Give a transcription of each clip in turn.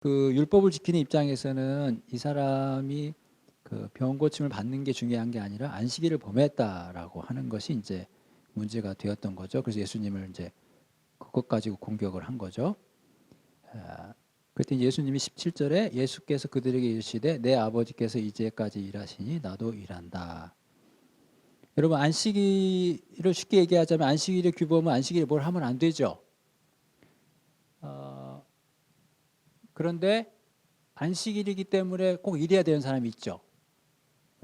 그 율법을 지키는 입장에서는 이 사람이 그 병 고침을 받는 게 중요한 게 아니라 안식일을 범했다라고 하는 것이 이제 문제가 되었던 거죠. 그래서 예수님을 이제 그것 가지고 공격을 한 거죠. 그랬더니 예수님이 17절에 예수께서 그들에게 이르시되 내 아버지께서 이제까지 일하시니 나도 일한다. 여러분 안식일을 쉽게 얘기하자면 안식일의 규범은 안식일에 뭘 하면 안 되죠. 그런데 안식일이기 때문에 꼭 일해야 되는 사람이 있죠.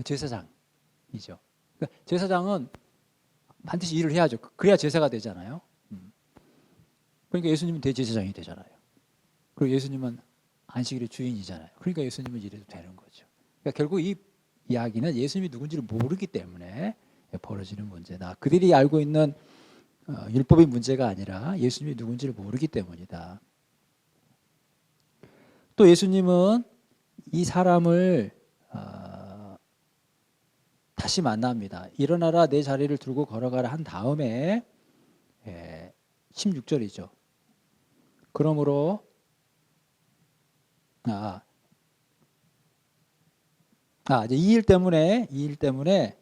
제사장이죠. 그러니까 제사장은 반드시 일을 해야죠. 그래야 제사가 되잖아요. 그러니까 예수님은 대제사장이 되잖아요. 그리고 예수님은 안식일의 주인이잖아요. 그러니까 예수님은 이래도 되는 거죠. 그러니까 결국 이 이야기는 예수님이 누군지를 모르기 때문에 벌어지는 문제다. 그들이 알고 있는 율법의 문제가 아니라 예수님이 누군지를 모르기 때문이다. 또 예수님은 이 사람을 다시 만납니다. 일어나라 내 자리를 들고 걸어가라 한 다음에 16절이죠. 그러므로 이제 이 일 때문에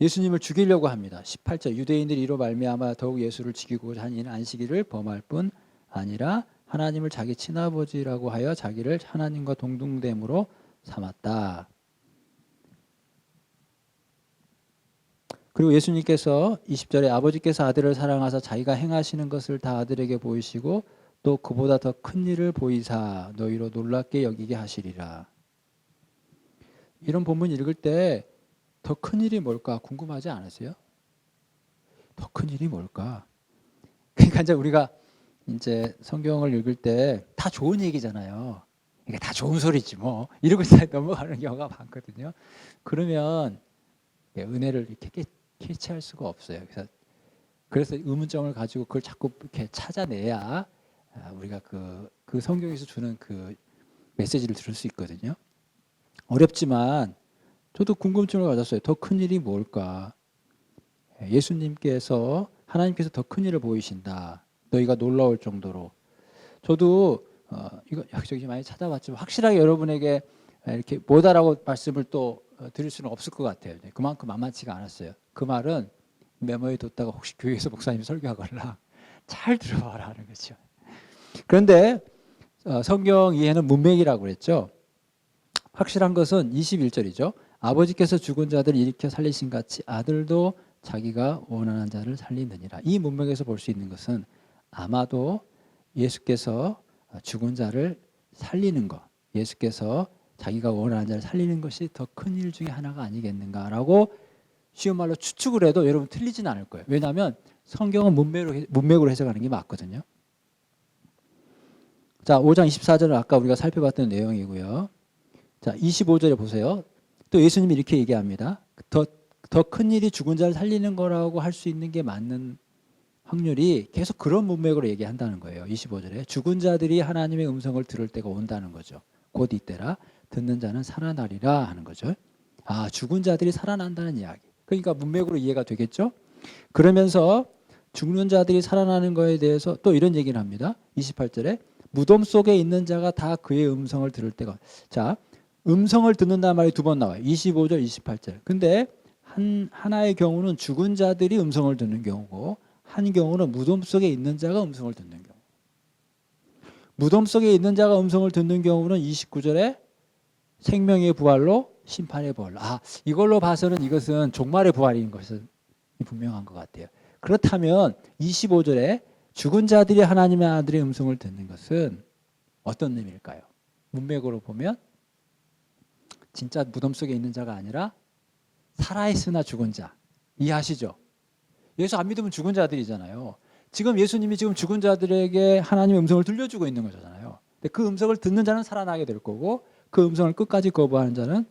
예수님을 죽이려고 합니다. 18절 유대인들이 이로 말미암아 더욱 예수를 죽이고자 한 이는 안식일을 범할 뿐 아니라 하나님을 자기 친아버지라고 하여 자기를 하나님과 동등됨으로 삼았다. 그리고 예수님께서 20절에 아버지께서 아들을 사랑하사 자기가 행하시는 것을 다 아들에게 보이시고 또 그보다 더 큰 일을 보이사 너희로 놀랍게 여기게 하시리라. 이런 본문 읽을 때 더 큰 일이 뭘까 궁금하지 않으세요? 더 큰 일이 뭘까? 그러니까 이제 우리가 이제 성경을 읽을 때 다 좋은 얘기잖아요. 이게 다 좋은 소리지 뭐 이러고 넘어가는 경우가 많거든요. 그러면 은혜를 이렇게 캐치할 수가 없어요. 그래서 의문점을 가지고 그걸 자꾸 이렇게 찾아내야 우리가 그 성경에서 주는 그 메시지를 들을 수 있거든요. 어렵지만 저도 궁금증을 가졌어요. 더 큰 일이 뭘까? 예수님께서 하나님께서 더 큰 일을 보이신다. 너희가 놀라울 정도로. 저도 이거 여기저기 많이 찾아봤지만 확실하게 여러분에게 이렇게 뭐다라고 말씀을 또 드릴 수는 없을 것 같아요. 그만큼 만만치가 않았어요. 그 말은 메모에 뒀다가 혹시 교회에서 목사님이 설교하거나 잘 들어봐라 하는 거죠. 그런데 성경 이해는 문맥이라고 그랬죠. 확실한 것은 21절이죠. 아버지께서 죽은 자들을 일으켜 살리신 같이 아들도 자기가 원하는 자를 살리느니라. 이 문맥에서 볼 수 있는 것은 아마도 예수께서 죽은 자를 살리는 것, 예수께서 자기가 원하는 자를 살리는 것이 더 큰 일 중에 하나가 아니겠는가라고 쉬운 말로 추측을 해도 여러분 틀리진 않을 거예요. 왜냐하면 성경은 문맥으로 해석하는 게 맞거든요. 자, 5장 24절은 아까 우리가 살펴봤던 내용이고요. 자, 25절에 보세요. 또 예수님이 이렇게 얘기합니다. 더 큰 일이 죽은 자를 살리는 거라고 할 수 있는 게 맞는 확률이 계속 그런 문맥으로 얘기한다는 거예요. 25절에 죽은 자들이 하나님의 음성을 들을 때가 온다는 거죠. 곧 이때라 듣는 자는 살아나리라 하는 거죠. 죽은 자들이 살아난다는 이야기. 그러니까 문맥으로 이해가 되겠죠. 그러면서 죽는 자들이 살아나는 거에 대해서 또 이런 얘기를 합니다. 28절에 무덤 속에 있는 자가 다 그의 음성을 들을 때가. 자, 음성을 듣는다는 말이 두 번 나와요. 25절, 28절. 근데 하나의 경우는 죽은 자들이 음성을 듣는 경우고 한 경우는 무덤 속에 있는 자가 음성을 듣는 경우. 무덤 속에 있는 자가 음성을 듣는 경우는 29절에 생명의 부활로 심판의 부활로. 이걸로 봐서는 이것은 종말의 부활인 것은 분명한 것 같아요. 그렇다면 25절에 죽은 자들이 하나님의 아들의 음성을 듣는 것은 어떤 의미일까요? 문맥으로 보면 진짜 무덤 속에 있는 자가 아니라 살아있으나 죽은 자. 이해하시죠? 예수 안 믿으면 죽은 자들이잖아요. 지금 예수님이 지금 죽은 자들에게 하나님의 음성을 들려주고 있는 거잖아요. 근데 그 음성을 듣는 자는 살아나게 될 거고 그 음성을 끝까지 거부하는 자는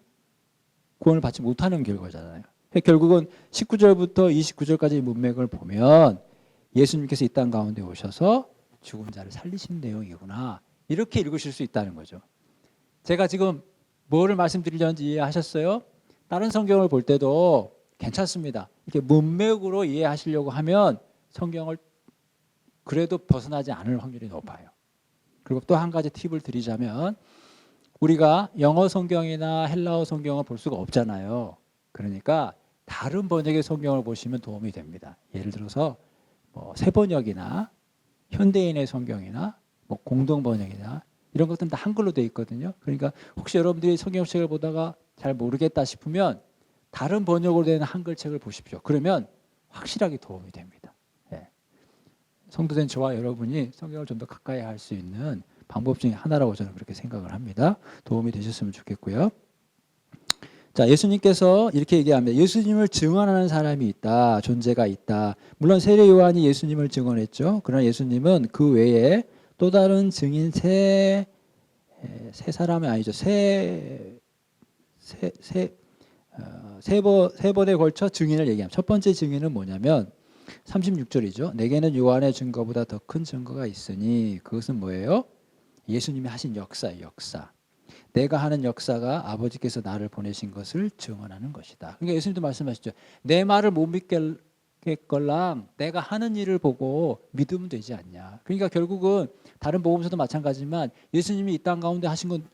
구원을 받지 못하는 결과잖아요. 결국은 19절부터 29절까지 문맥을 보면 예수님께서 이 땅 가운데 오셔서 죽은 자를 살리신 내용이구나. 이렇게 읽으실 수 있다는 거죠. 제가 지금 뭐를 말씀드리려는지 이해하셨어요? 다른 성경을 볼 때도 괜찮습니다. 이렇게 문맥으로 이해하시려고 하면 성경을 그래도 벗어나지 않을 확률이 높아요. 그리고 또 한 가지 팁을 드리자면 우리가 영어 성경이나 헬라어 성경을 볼 수가 없잖아요. 그러니까 다른 번역의 성경을 보시면 도움이 됩니다. 예를 들어서 뭐 새번역이나 현대인의 성경이나 뭐 공동번역이나 이런 것들은 다 한글로 되어 있거든요. 그러니까 혹시 여러분들이 성경책을 보다가 잘 모르겠다 싶으면 다른 번역으로 된 한글책을 보십시오. 그러면 확실하게 도움이 됩니다. 예. 성도된 저와 여러분이 성경을 좀 더 가까이 할 수 있는 방법 중에 하나라고 저는 그렇게 생각을 합니다. 도움이 되셨으면 좋겠고요. 자, 예수님께서 이렇게 얘기합니다. 예수님을 증언하는 사람이 있다. 존재가 있다. 물론 세례 요한이 예수님을 증언했죠. 그러나 예수님은 그 외에 또 다른 증인 세 사람이 아니죠. 세 번에 걸쳐 증인을 얘기합니다. 첫 번째 증인은 뭐냐면 36절이죠. 내게는 요한의 증거보다 더 큰 증거가 있으니 그것은 뭐예요? 예수님이 하신 역사예요. 역사. 내가 하는 역사가 아버지께서 나를 보내신 것을 증언하는 것이다. 그러니까 예수님도 말씀하시죠. 내 말을 못 믿겠걸랑 내가 하는 일을 보고 믿으면 되지 않냐. 그러니까 결국은 다른 복음서도 마찬가지지만 예수님이 이 땅 가운데 하신 건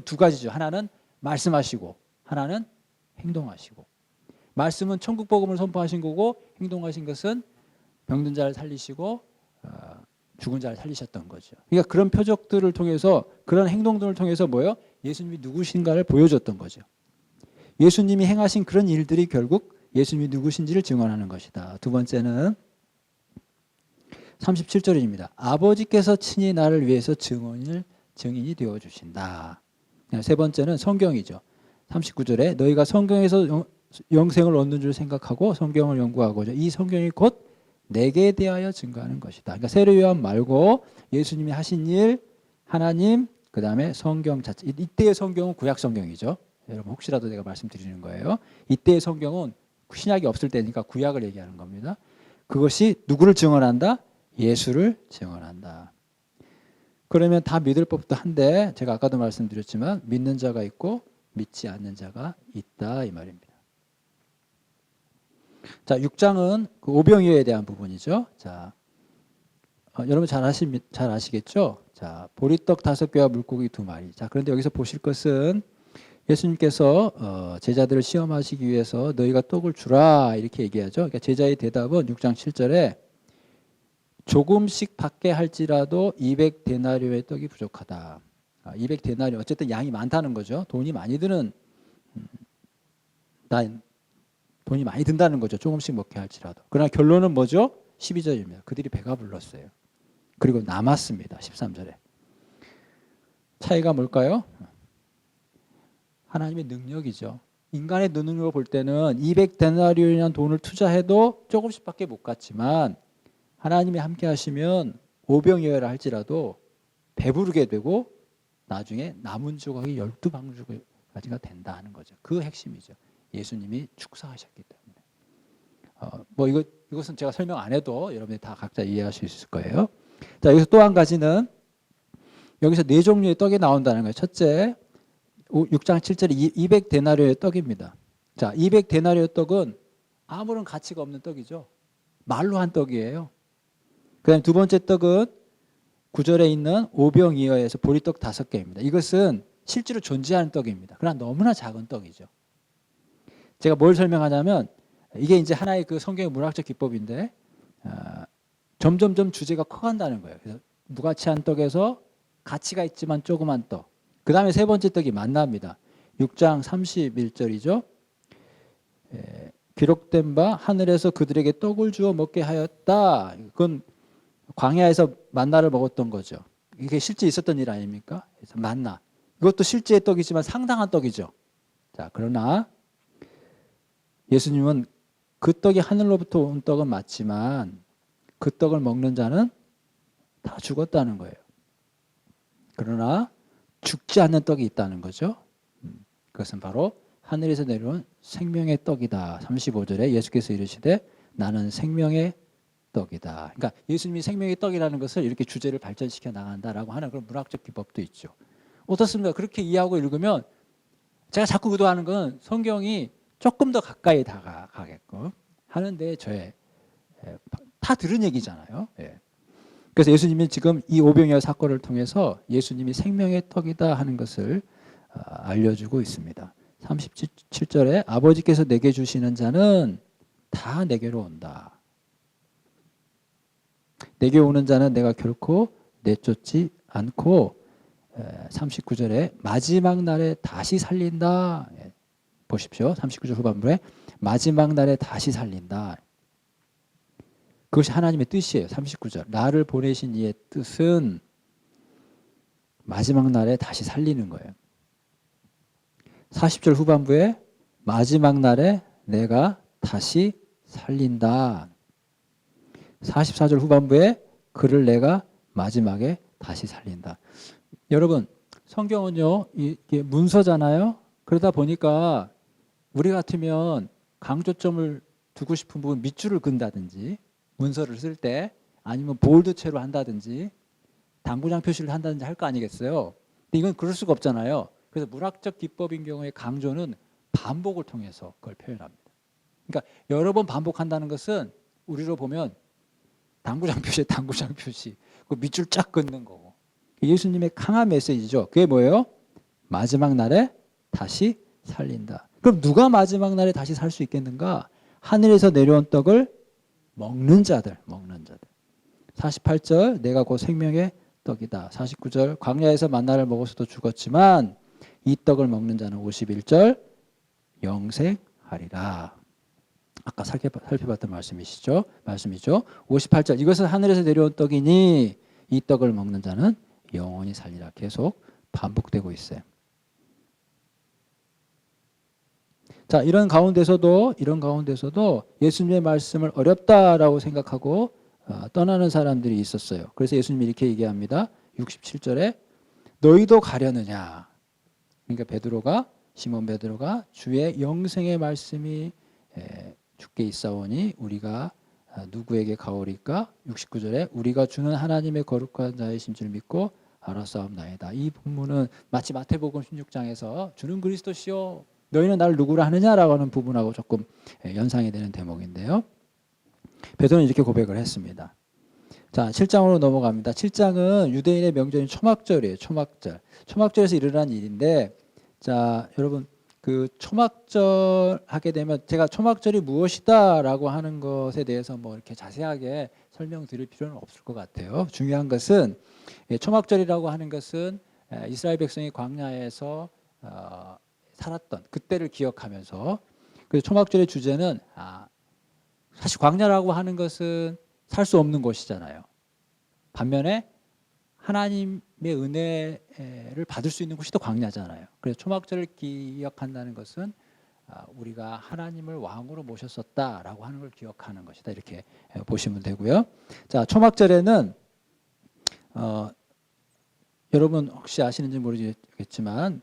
두 가지죠. 하나는 말씀하시고 하나는 행동하시고. 말씀은 천국 복음을 선포하신 거고 행동하신 것은 병든 자를 살리시고 죽은 자를 살리셨던 거죠. 그러니까 그런 표적들을 통해서 그런 행동들을 통해서 뭐예요? 예수님이 누구신가를 보여줬던 거죠. 예수님이 행하신 그런 일들이 결국 예수님이 누구신지를 증언하는 것이다. 두 번째는 37절입니다. 아버지께서 친히 나를 위해서 증인이 되어주신다. 세 번째는 성경이죠. 39절에 너희가 성경에서 영생을 얻는 줄 생각하고 성경을 연구하고자 이 성경이 곧 내게 대하여 증거하는 것이다. 그러니까 세례 요한 말고 예수님이 하신 일, 하나님, 그 다음에 성경 자체. 이때의 성경은 구약 성경이죠. 여러분 혹시라도 제가 말씀드리는 거예요. 이때의 성경은 신약이 없을 때니까 구약을 얘기하는 겁니다. 그것이 누구를 증언한다? 예수를 증언한다. 그러면 다 믿을 법도 한데 제가 아까도 말씀드렸지만 믿는 자가 있고 믿지 않는 자가 있다 이 말입니다. 자, 6장은 그 오병이어에 대한 부분이죠. 자, 여러분 잘 아시겠죠? 자, 보리떡 5개와 물고기 2마리. 자, 그런데 여기서 보실 것은 예수님께서 제자들을 시험하시기 위해서 너희가 떡을 주라 이렇게 얘기하죠. 그러니까 제자의 대답은 6장 7절에 조금씩 받게 할지라도 200데나리오의 떡이 부족하다. 200데나리오 어쨌든 양이 많다는 거죠. 돈이 많이 든다는 거죠. 조금씩 먹게 할지라도. 그러나 결론은 뭐죠? 12절입니다. 그들이 배가 불렀어요. 그리고 남았습니다. 13절에. 차이가 뭘까요? 하나님의 능력이죠. 인간의 능력을 볼 때는 200데나리온이라는 돈을 투자해도 조금씩밖에 못 갔지만 하나님이 함께 하시면 오병이어라 할지라도 배부르게 되고 나중에 남은 조각이 12방주까지가 된다 하는 거죠. 그 핵심이죠. 예수님이 축사하셨기 때문에. 뭐 이것은 제가 설명 안 해도 여러분이 다 각자 이해할 수 있을 거예요. 자, 여기서 또 한 가지는 여기서 4종류의 떡이 나온다는 거예요. 첫째, 6장 7절에 200데나리오의 떡입니다. 자, 200데나리오 떡은 아무런 가치가 없는 떡이죠. 말로 한 떡이에요. 그다음 두 번째 떡은 9절에 있는 오병이어에서 보리떡 5개입니다. 이것은 실제로 존재하는 떡입니다. 그러나 너무나 작은 떡이죠. 제가 뭘 설명하냐면 이게 이제 하나의 그 성경의 문학적 기법인데 점점점 주제가 커간다는 거예요. 그래서 무가치한 떡에서 가치가 있지만 조그만 떡. 그 다음에 세 번째 떡이 만나입니다. 6장 31절이죠. 기록된 바 하늘에서 그들에게 떡을 주어 먹게 하였다. 그건 광야에서 만나를 먹었던 거죠. 이게 실제 있었던 일 아닙니까? 그래서 만나. 이것도 실제의 떡이지만 상당한 떡이죠. 자, 그러나 예수님은 그 떡이 하늘로부터 온 떡은 맞지만 그 떡을 먹는 자는 다 죽었다는 거예요. 그러나 죽지 않는 떡이 있다는 거죠. 그것은 바로 하늘에서 내려온 생명의 떡이다. 35절에 예수께서 이르시되 나는 생명의 떡이다. 그러니까 예수님이 생명의 떡이라는 것을 이렇게 주제를 발전시켜 나간다라고 하는 그런 문학적 기법도 있죠. 어떻습니까? 그렇게 이해하고 읽으면 제가 자꾸 의도하는 건 성경이 조금 더 가까이 다가가게끔 하는데 저의 다 들은 얘기잖아요. 예. 그래서 예수님이 지금 이 오병이어 사건을 통해서 예수님이 생명의 떡이다 하는 것을 알려주고 있습니다. 37절에 아버지께서 내게 주시는 자는 다 내게로 온다. 내게 오는 자는 내가 결코 내쫓지 않고 39절에 마지막 날에 다시 살린다. 보십시오. 39절 후반부에 마지막 날에 다시 살린다. 그것이 하나님의 뜻이에요. 39절. 나를 보내신 이의 뜻은 마지막 날에 다시 살리는 거예요. 40절 후반부에 마지막 날에 내가 다시 살린다. 44절 후반부에 그를 내가 마지막에 다시 살린다. 여러분, 성경은요, 이게 문서잖아요. 그러다 보니까 우리 같으면 강조점을 두고 싶은 부분 밑줄을 그은다든지, 문서를 쓸 때 아니면 볼드체로 한다든지 당구장 표시를 한다든지 할 거 아니겠어요. 근데 이건 그럴 수가 없잖아요. 그래서 문학적 기법인 경우에 강조는 반복을 통해서 그걸 표현합니다. 그러니까 여러 번 반복한다는 것은 우리로 보면 당구장 표시에 당구장 표시, 그 밑줄 쫙 긋는 거고. 예수님의 강한 메시지죠. 그게 뭐예요? 마지막 날에 다시 살린다. 그럼 누가 마지막 날에 다시 살 수 있겠는가? 하늘에서 내려온 떡을 먹는 자들. 48절 내가 곧 생명의 떡이다. 49절 광야에서 만나를 먹어서도 죽었지만 이 떡을 먹는 자는 51절 영생하리라. 아까 살펴봤던 말씀이죠. 58절 이것은 하늘에서 내려온 떡이니 이 떡을 먹는 자는 영원히 살리라. 계속 반복되고 있어요. 자, 이런 가운데서도 예수님의 말씀을 어렵다라고 생각하고 떠나는 사람들이 있었어요. 그래서 예수님이 이렇게 얘기합니다. 67절에 너희도 가려느냐. 그러니까 시몬 베드로가 주의 영생의 말씀이 주께 있사오니 우리가 누구에게 가오리까? 69절에 우리가 주는 하나님의 거룩한 자이신 줄 믿고 알았사옵나이다. 이 본문은 마치 마태복음 16장에서 주는 그리스도시요 너희는 나를 누구라 하느냐라고 하는 부분하고 조금 연상이 되는 대목인데요. 베드로는 이렇게 고백을 했습니다. 자, 7장으로 넘어갑니다. 7장은 유대인의 명절인 초막절이에요. 초막절에서 일어난 일인데, 자, 여러분 그 초막절 하게 되면 제가 초막절이 무엇이다라고 하는 것에 대해서 뭐 이렇게 자세하게 설명드릴 필요는 없을 것 같아요. 중요한 것은 초막절이라고 하는 것은 이스라엘 백성이 광야에서 살았던 그때를 기억하면서, 그래서 초막절의 주제는 사실 광야라고 하는 것은 살 수 없는 곳이잖아요. 반면에 하나님의 은혜를 받을 수 있는 곳이 또 광야잖아요. 그래서 초막절을 기억한다는 것은 우리가 하나님을 왕으로 모셨었다라고 하는 걸 기억하는 것이다. 이렇게 보시면 되고요. 자, 초막절에는 여러분 혹시 아시는지 모르겠지만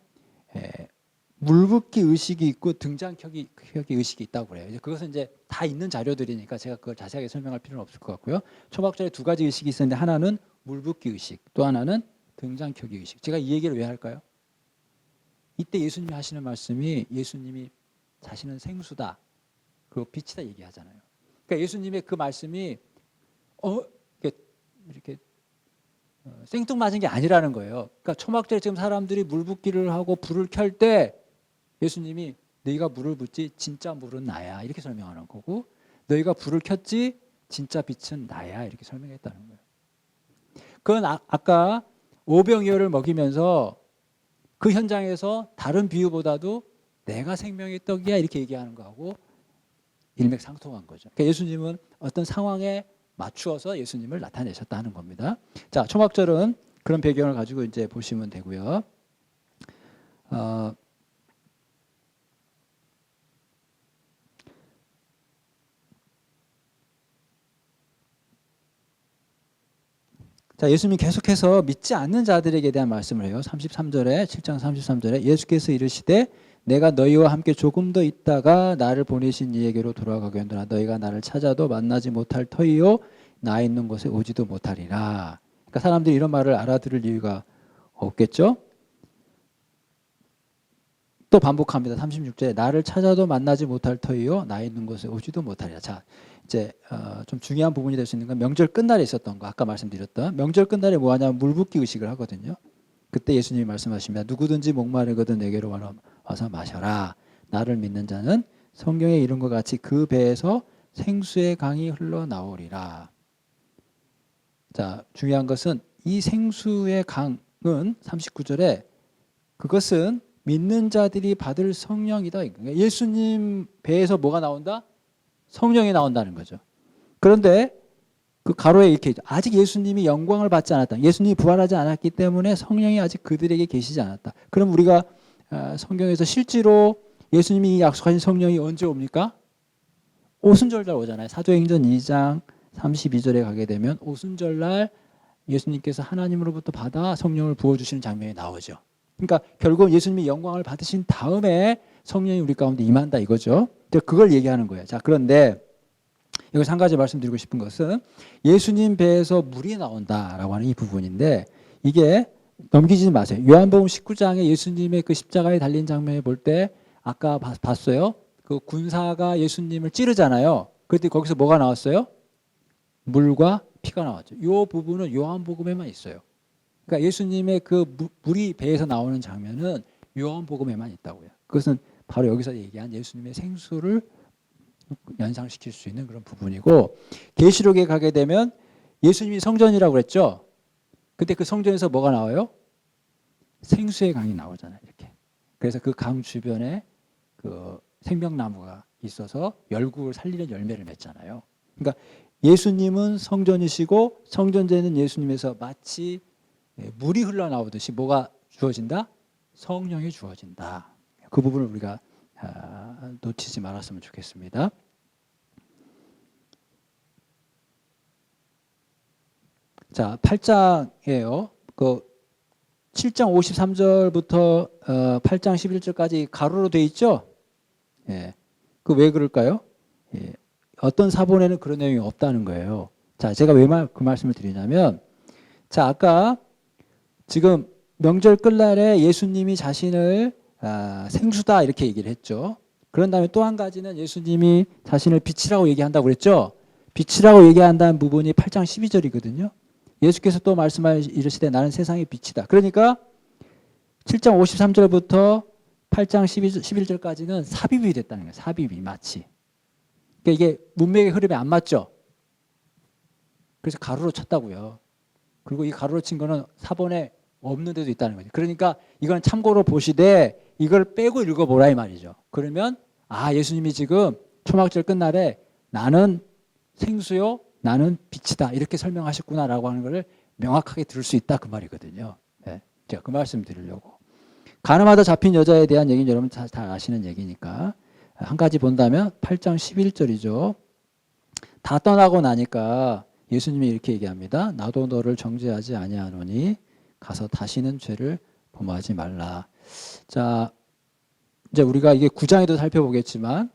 물붓기 의식이 있고 등잔켜기 의식이 있다고 그래요. 그것은 이제 다 있는 자료들이니까 제가 그걸 자세하게 설명할 필요는 없을 것 같고요. 초막절에 두 가지 의식이 있었는데 하나는 물붓기 의식, 또 하나는 등잔켜기 의식. 제가 이 얘기를 왜 할까요? 이때 예수님이 하시는 말씀이 예수님이 자신은 생수다, 그리고 빛이다 얘기하잖아요. 그러니까 예수님의 그 말씀이 이렇게 생뚱맞은 게 아니라는 거예요. 그러니까 초막절에 지금 사람들이 물붓기를 하고 불을 켤 때 예수님이 너희가 물을 붓지 진짜 물은 나야 이렇게 설명하는 거고, 너희가 불을 켰지 진짜 빛은 나야 이렇게 설명했다는 거예요. 그건 아까 오병이어를 먹이면서 그 현장에서 다른 비유보다도 내가 생명의 떡이야 이렇게 얘기하는 거하고 일맥상통한 거죠. 그러니까 예수님은 어떤 상황에 맞추어서 예수님을 나타내셨다는 겁니다. 자, 초막절은 그런 배경을 가지고 이제 보시면 되고요. 자, 예수님이 계속해서 믿지 않는 자들에게 대한 말씀을 해요. 33절에 7장 33절에 예수께서 이르시되 내가 너희와 함께 조금 더 있다가 나를 보내신 이에게로 돌아가겠노라. 너희가 나를 찾아도 만나지 못할 터이요 나 있는 곳에 오지도 못하리라. 그러니까 사람들이 이런 말을 알아들을 이유가 없겠죠. 또 반복합니다. 36절에 나를 찾아도 만나지 못할 터이요 나 있는 곳에 오지도 못하리라. 자, 이제 좀 중요한 부분이 될 수 있는 건 명절 끝날에 있었던 거. 아까 말씀드렸던 명절 끝날에 뭐 하냐면 물 붓기 의식을 하거든요. 그때 예수님이 말씀하십니다. 누구든지 목마르거든 내게로 와서 마셔라. 나를 믿는 자는 성경에 이룬 것 같이 그 배에서 생수의 강이 흘러나오리라. 자, 중요한 것은 이 생수의 강은 39절에 그것은 믿는 자들이 받을 성령이다. 그러니까 예수님 배에서 뭐가 나온다? 성령이 나온다는 거죠. 그런데 그 가로에 이렇게 있죠. 아직 예수님이 영광을 받지 않았다. 예수님이 부활하지 않았기 때문에 성령이 아직 그들에게 계시지 않았다. 그럼 우리가 성경에서 실제로 예수님이 약속하신 성령이 언제 옵니까? 오순절날 오잖아요. 사도행전 2장 32절에 가게 되면 오순절날 예수님께서 하나님으로부터 받아 성령을 부어주시는 장면이 나오죠. 그러니까 결국 예수님이 영광을 받으신 다음에 성령이 우리 가운데 임한다 이거죠. 그걸 얘기하는 거예요. 자, 그런데 여기서 한 가지 말씀드리고 싶은 것은 예수님 배에서 물이 나온다라고 하는 이 부분인데 이게 넘기지 마세요. 요한복음 19장에 예수님의 그 십자가에 달린 장면을 볼 때 아까 봤어요. 그 군사가 예수님을 찌르잖아요. 그때 거기서 뭐가 나왔어요? 물과 피가 나왔죠. 이 부분은 요한복음에만 있어요. 그러니까 예수님의 그 물이 배에서 나오는 장면은 요한복음에만 있다고요. 그것은 바로 여기서 얘기한 예수님의 생수를 연상시킬 수 있는 그런 부분이고 계시록에 가게 되면 예수님이 성전이라고 그랬죠. 근데 그 성전에서 뭐가 나와요? 생수의 강이 나오잖아요. 이렇게. 그래서 그 강 주변에 그 생명나무가 있어서 열국을 살리는 열매를 맺잖아요. 그러니까 예수님은 성전이시고 성전제는 예수님에서 마치 물이 흘러나오듯이 뭐가 주어진다? 성령이 주어진다. 그 부분을 우리가 놓치지 말았으면 좋겠습니다. 자, 8장이에요. 그 7장 53절부터 8장 11절까지 가로로 돼 있죠? 예. 그 왜 그럴까요? 예. 어떤 사본에는 그런 내용이 없다는 거예요. 자, 제가 왜 그 말씀을 드리냐면, 자, 아까 지금 명절 끝날에 예수님이 자신을 생수다 이렇게 얘기를 했죠. 그런 다음에 또 한 가지는 예수님이 자신을 빛이라고 얘기한다고 그랬죠. 빛이라고 얘기한다는 부분이 8장 12절이거든요. 예수께서 또 이르시되 나는 세상의 빛이다. 그러니까 7장 53절부터 8장 11절까지는 삽입이 됐다는 거예요. 삽입이 마치. 그러니까 이게 문맥의 흐름에 안 맞죠. 그래서 가로로 쳤다고요. 그리고 이 가로로 친 거는 사본에 없는 데도 있다는 거죠. 그러니까 이건 참고로 보시되 이걸 빼고 읽어보라 이 말이죠. 그러면 예수님이 지금 초막절 끝날에 나는 생수요 나는 빛이다 이렇게 설명하셨구나라고 하는 것을 명확하게 들을 수 있다 그 말이거든요. 네. 제가 그 말씀 드리려고. 가늠하다 잡힌 여자에 대한 얘기는 여러분 다 아시는 얘기니까 한 가지 본다면 8장 11절이죠. 다 떠나고 나니까 예수님이 이렇게 얘기합니다. 나도 너를 정죄하지 아니하노니 가서 다시는 죄를 범하지 말라. 자, 이제 우리가 이게 9장에도 살펴보겠지만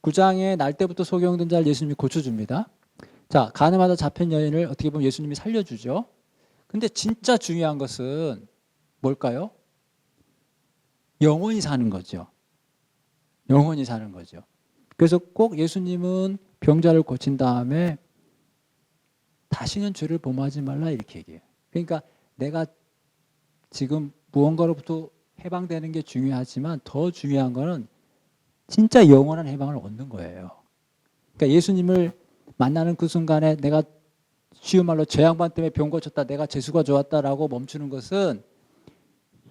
9장에 날 때부터 소경된 자를 예수님이 고쳐줍니다. 자, 가늠하다 잡힌 여인을 어떻게 보면 예수님이 살려주죠. 근데 진짜 중요한 것은 뭘까요? 영원히 사는 거죠. 영원히 사는 거죠. 그래서 꼭 예수님은 병자를 고친 다음에 다시는 죄를 범하지 말라 이렇게 얘기해요. 그러니까 내가 지금 무언가로부터 해방되는 게 중요하지만 더 중요한 거는 진짜 영원한 해방을 얻는 거예요. 그러니까 예수님을 만나는 그 순간에 내가 쉬운 말로 저 양반 때문에 병 고쳤다, 내가 재수가 좋았다라고 멈추는 것은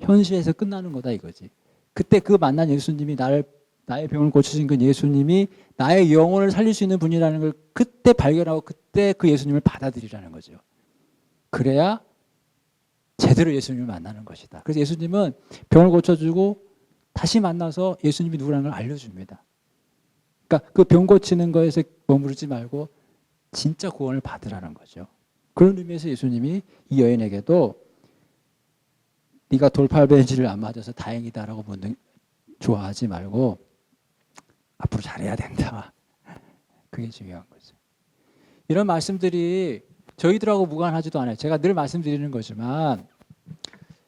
현실에서 끝나는 거다 이거지. 그때 그 만난 예수님이 나의 병을 고치신 그 예수님이 나의 영혼을 살릴 수 있는 분이라는 걸 그때 발견하고 그때 그 예수님을 받아들이라는 거죠. 그래야 제대로 예수님을 만나는 것이다. 그래서 예수님은 병을 고쳐주고 다시 만나서 예수님이 누구라는 걸 알려줍니다. 그러니까 그 병 고치는 거에서 머무르지 말고 진짜 구원을 받으라는 거죠. 그런 의미에서 예수님이 이 여인에게도 네가 돌팔벤치를 안 맞아서 다행이다라고 좋아하지 말고 앞으로 잘해야 된다. 그게 중요한 거죠. 이런 말씀들이 저희들하고 무관하지도 않아요. 제가 늘 말씀드리는 거지만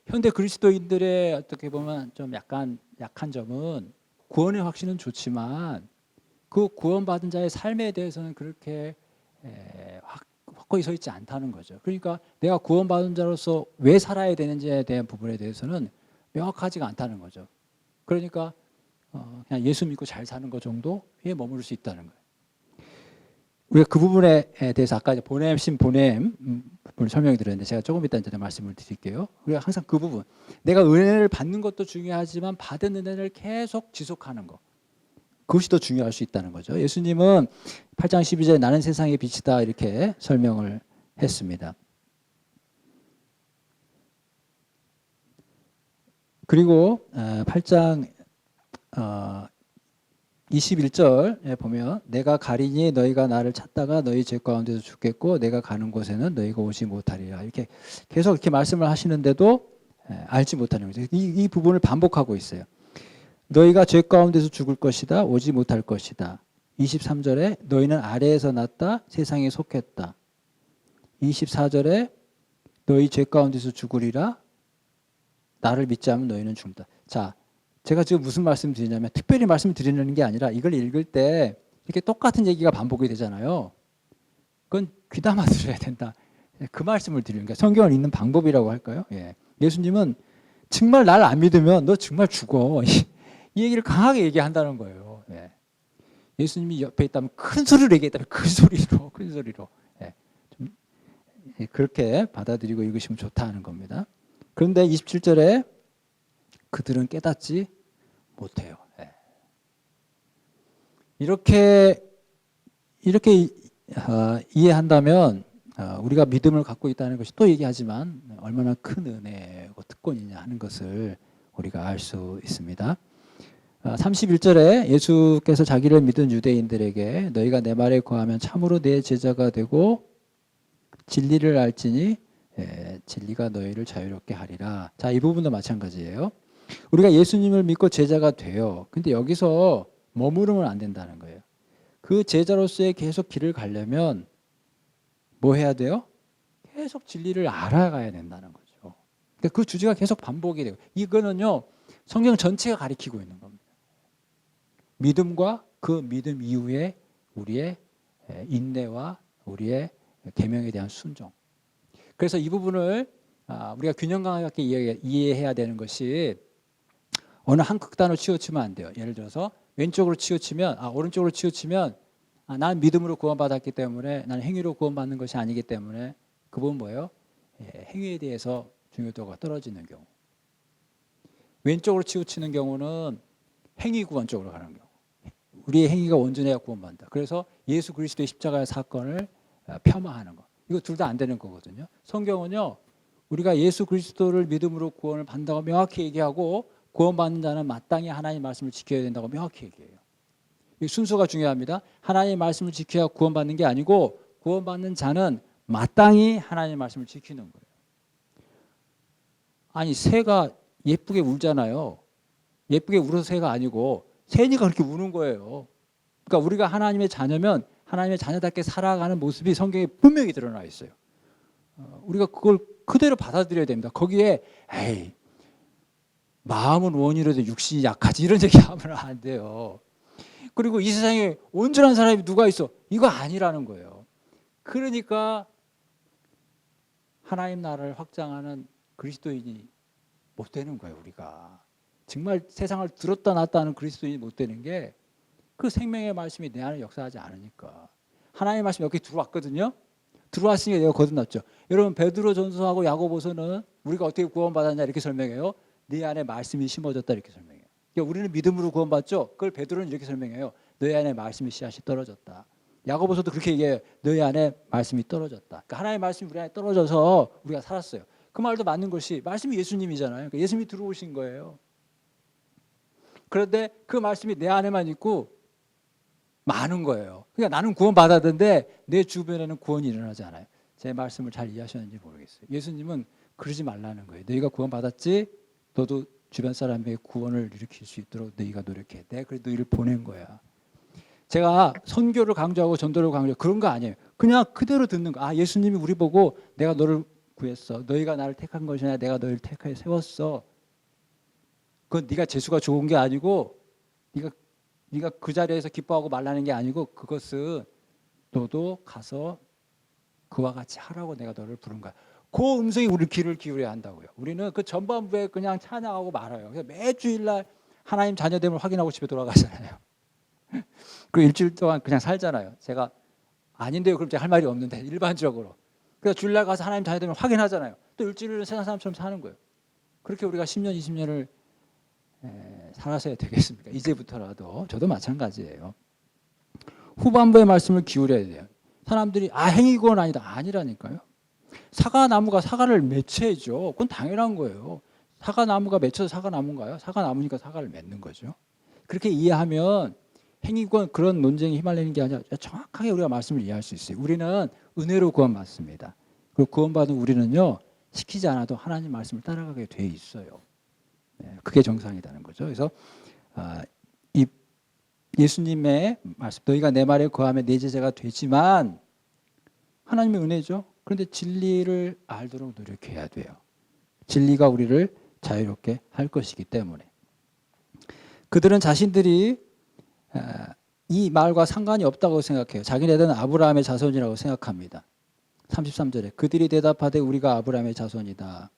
현대 그리스도인들의 어떻게 보면 좀 약간 약한 점은 구원의 확신은 좋지만 그 구원받은 자의 삶에 대해서는 그렇게 확고히 서 있지 않다는 거죠. 그러니까 내가 구원받은 자로서 왜 살아야 되는지에 대한 부분에 대해서는 명확하지가 않다는 거죠. 그러니까 그냥 예수 믿고 잘 사는 것 정도에 머무를 수 있다는 거예요. 우리가 그 부분에 대해서 아까 이제 보냄, 신보냄 부분을 설명해 드렸는데 제가 조금 이따 이제 말씀을 드릴게요. 우리가 항상 그 부분, 내가 은혜를 받는 것도 중요하지만 받은 은혜를 계속 지속하는 것, 그것이 더 중요할 수 있다는 거죠. 예수님은 8장 12절에 나는 세상의 빛이다 이렇게 설명을 했습니다. 그리고 8장 21절에 보면 내가 가리니 너희가 나를 찾다가 너희 죄 가운데서 죽겠고 내가 가는 곳에는 너희가 오지 못하리라. 이렇게 계속 이렇게 말씀을 하시는데도 알지 못하는 거죠. 이 부분을 반복하고 있어요. 너희가 죄 가운데서 죽을 것이다. 오지 못할 것이다. 23절에 너희는 아래에서 났다. 세상에 속했다. 24절에 너희 죄 가운데서 죽으리라. 나를 믿지 않으면 너희는 죽는다. 자, 제가 지금 무슨 말씀 드리냐면 특별히 말씀 드리는 게 아니라 이걸 읽을 때 이렇게 똑같은 얘기가 반복이 되잖아요. 그건 귀담아 들어야 된다. 그 말씀을 드리는 거예요. 성경을 읽는 방법이라고 할까요? 예. 예수님은 정말 날 안 믿으면 너 정말 죽어. 이 얘기를 강하게 얘기한다는 거예요. 예. 예수님이 옆에 있다면 큰 소리로 얘기했다면 큰 소리로. 예. 좀 그렇게 받아들이고 읽으시면 좋다 하는 겁니다. 그런데 27절에 그들은 깨닫지 못해요. 예. 이렇게 이해한다면 우리가 믿음을 갖고 있다는 것이 또 얘기하지만 얼마나 큰 은혜고 특권이냐 하는 것을 우리가 알 수 있습니다. 31절에 예수께서 자기를 믿은 유대인들에게 너희가 내 말에 거하면 참으로 내 제자가 되고 진리를 알지니 진리가 너희를 자유롭게 하리라. 자, 이 부분도 마찬가지예요. 우리가 예수님을 믿고 제자가 돼요. 근데 여기서 머무르면 안 된다는 거예요. 그 제자로서의 계속 길을 가려면 뭐 해야 돼요? 계속 진리를 알아가야 된다는 거죠. 그러니까 그 주제가 계속 반복이 되고 이거는요 성경 전체가 가리키고 있는 겁니다. 믿음과 그 믿음 이후에 우리의 인내와 우리의 계명에 대한 순종. 그래서 이 부분을 우리가 균형 강하게 이해해야 되는 것이 어느 한 극단으로 치우치면 안 돼요. 예를 들어서 왼쪽으로 치우치면 오른쪽으로 치우치면 나는 믿음으로 구원받았기 때문에 나는 행위로 구원받는 것이 아니기 때문에 그건 뭐예요? 행위에 대해서 중요도가 떨어지는 경우. 왼쪽으로 치우치는 경우는 행위 구원 쪽으로 가는 경우. 우리의 행위가 온전해야 구원받는다. 그래서 예수 그리스도의 십자가의 사건을 폄하하는 거. 이거 둘 다 안 되는 거거든요. 성경은요. 우리가 예수 그리스도를 믿음으로 구원을 받는다고 명확히 얘기하고 구원받는 자는 마땅히 하나님의 말씀을 지켜야 된다고 명확히 얘기해요. 이 순서가 중요합니다. 하나님의 말씀을 지켜야 구원받는 게 아니고 구원받는 자는 마땅히 하나님의 말씀을 지키는 거예요. 아니 새가 예쁘게 울잖아요. 예쁘게 울어서 새가 아니고 새니까 그렇게 우는 거예요. 그러니까 우리가 하나님의 자녀면 하나님의 자녀답게 살아가는 모습이 성경에 분명히 드러나 있어요. 우리가 그걸 그대로 받아들여야 됩니다. 거기에 에이 마음은 원이라도 육신이 약하지 이런 얘기하면 안 돼요. 그리고 이 세상에 온전한 사람이 누가 있어? 이거 아니라는 거예요. 그러니까 하나님 나라를 확장하는 그리스도인이 못 되는 거예요. 우리가 정말 세상을 들었다 놨다 하는 그리스도인이 못 되는 게 그 생명의 말씀이 내 안에 역사하지 않으니까. 하나님의 말씀이 여기 들어왔거든요. 들어왔으니까 내가 거듭났죠. 여러분 베드로 전서하고 야고보서는 우리가 어떻게 구원받았냐 이렇게 설명해요. 네 안에 말씀이 심어졌다 이렇게 설명해요. 그러니까 우리는 믿음으로 구원받죠. 그걸 베드로는 이렇게 설명해요. 너희 안에 말씀이 씨앗이 떨어졌다. 야고보서도 그렇게 얘기해요. 너희 안에 말씀이 떨어졌다. 그러니까 하나님의 말씀이 우리 안에 떨어져서 우리가 살았어요. 그 말도 맞는 것이 말씀이 예수님이잖아요. 그러니까 예수님이 들어오신 거예요. 그런데 그 말씀이 내 안에만 있고 많은 거예요. 그러니까 나는 구원받았는데 내 주변에는 구원이 일어나지 않아요. 제 말씀을 잘 이해하셨는지 모르겠어요. 예수님은 그러지 말라는 거예요. 너희가 구원받았지? 너도 주변 사람에게 구원을 일으킬 수 있도록 너희가 노력해. 내가 그래서 너희를 보낸 거야. 제가 선교를 강조하고 전도를 강조하고 그런 거 아니에요. 그냥 그대로 듣는 거. 예수님이 우리 보고 내가 너를 구했어. 너희가 나를 택한 것이 아니라 내가 너희를 택하여 세웠어. 그건 네가 재수가 좋은 게 아니고 네가 네가 그 자리에서 기뻐하고 말라는 게 아니고 그것은 너도 가서 그와 같이 하라고 내가 너를 부른 거야. 그 음성이 우리 귀를 기울여야 한다고요. 우리는 그 전반부에 그냥 찬양하고 말아요. 그래서 매주일날 하나님 자녀됨을 확인하고 집에 돌아가잖아요. 그 일주일 동안 그냥 살잖아요. 제가 아닌데요. 그럼 제가 할 말이 없는데 일반적으로. 그래서 주일날 가서 하나님 자녀됨을 확인하잖아요. 또 일주일을 세상 사람처럼 사는 거예요. 그렇게 우리가 10년, 20년을 살아서야 되겠습니까? 이제부터라도. 저도 마찬가지예요. 후반부의 말씀을 기울여야 돼요. 사람들이 행위구원 아니다. 아니라니까요. 사과나무가 사과를 맺혀야죠. 그건 당연한 거예요. 사과나무가 맺혀서 사과나무인가요? 사과나무니까 사과를 맺는 거죠. 그렇게 이해하면 행위구원 그런 논쟁에 휘말리는 게 아니라 정확하게 우리가 말씀을 이해할 수 있어요. 우리는 은혜로 구원받습니다. 그리고 구원받은 우리는요. 시키지 않아도 하나님 말씀을 따라가게 돼 있어요. 그게 정상이라는 거죠. 그래서 이 예수님의 말씀, 너희가 내 말에 거하면 내 제자가 되지만 하나님의 은혜죠. 그런데 진리를 알도록 노력해야 돼요. 진리가 우리를 자유롭게 할 것이기 때문에. 그들은 자신들이 이 말과 상관이 없다고 생각해요. 자기네들은 아브라함의 자손이라고 생각합니다. 33절에 그들이 대답하되 우리가 아브라함의 자손이다.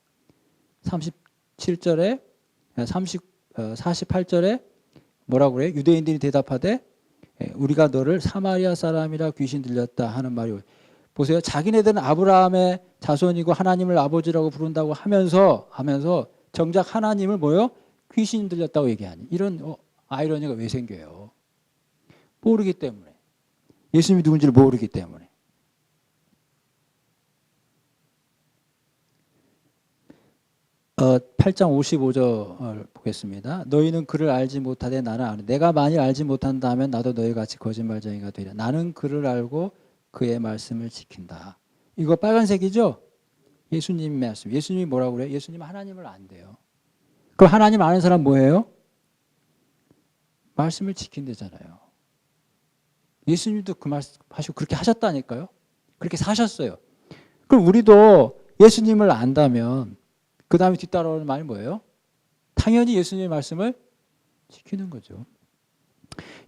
37절에 48절에 뭐라고 그래요? 유대인들이 대답하되 우리가 너를 사마리아 사람이라 귀신 들렸다 하는 말이 보세요. 자기네들은 아브라함의 자손이고 하나님을 아버지라고 부른다고 하면서 정작 하나님을 뭐요? 귀신 들렸다고 얘기하니. 이런 아이러니가 왜 생겨요? 모르기 때문에. 예수님이 누군지를 모르기 때문에. 어, 8장 55절 보겠습니다. 너희는 그를 알지 못하되 나는 아는. 내가 만일 알지 못한다면 나도 너희 같이 거짓말쟁이가 되리라. 나는 그를 알고 그의 말씀을 지킨다. 이거 빨간색이죠? 예수님 말씀. 예수님이 뭐라고 그래요? 예수님은 하나님을 안대요. 그럼 하나님 아는 사람 뭐예요? 말씀을 지킨대잖아요. 예수님도 그 말씀 하시고 그렇게 하셨다니까요. 그렇게 사셨어요. 그럼 우리도 예수님을 안다면 그 다음에 뒤따라오는 말이 뭐예요? 당연히 예수님의 말씀을 지키는 거죠.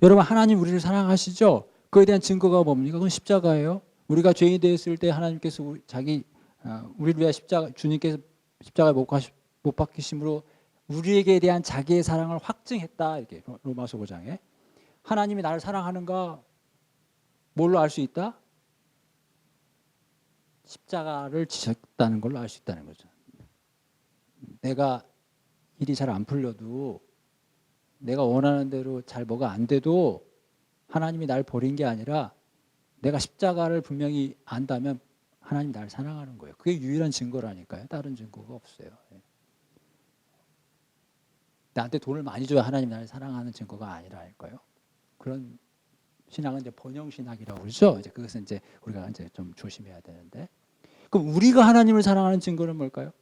여러분 하나님 우리를 사랑하시죠? 그에 대한 증거가 뭡니까? 그건 십자가예요. 우리가 죄인이 되었을 때 하나님께서 우리를 위해 주님께서 십자가에 못 박히심으로 우리에게 대한 자기의 사랑을 확증했다. 이렇게 로마서 5장에. 하나님이 나를 사랑하는가 뭘로 알 수 있다? 십자가를 지셨다는 걸로 알 수 있다는 거죠. 내가 일이 잘 안 풀려도 내가 원하는 대로 잘 뭐가 안 돼도 하나님이 날 버린 게 아니라 내가 십자가를 분명히 안다면 하나님이 나를 사랑하는 거예요. 그게 유일한 증거라니까요. 다른 증거가 없어요. 나한테 돈을 많이 줘야 하나님이 나를 사랑하는 증거가 아니라니까요. 그런 신앙은 이제 번영신학이라고 그러죠. 이제 그것은 이제 우리가 이제 좀 조심해야 되는데. 그럼 우리가 하나님을 사랑하는 증거는 뭘까요?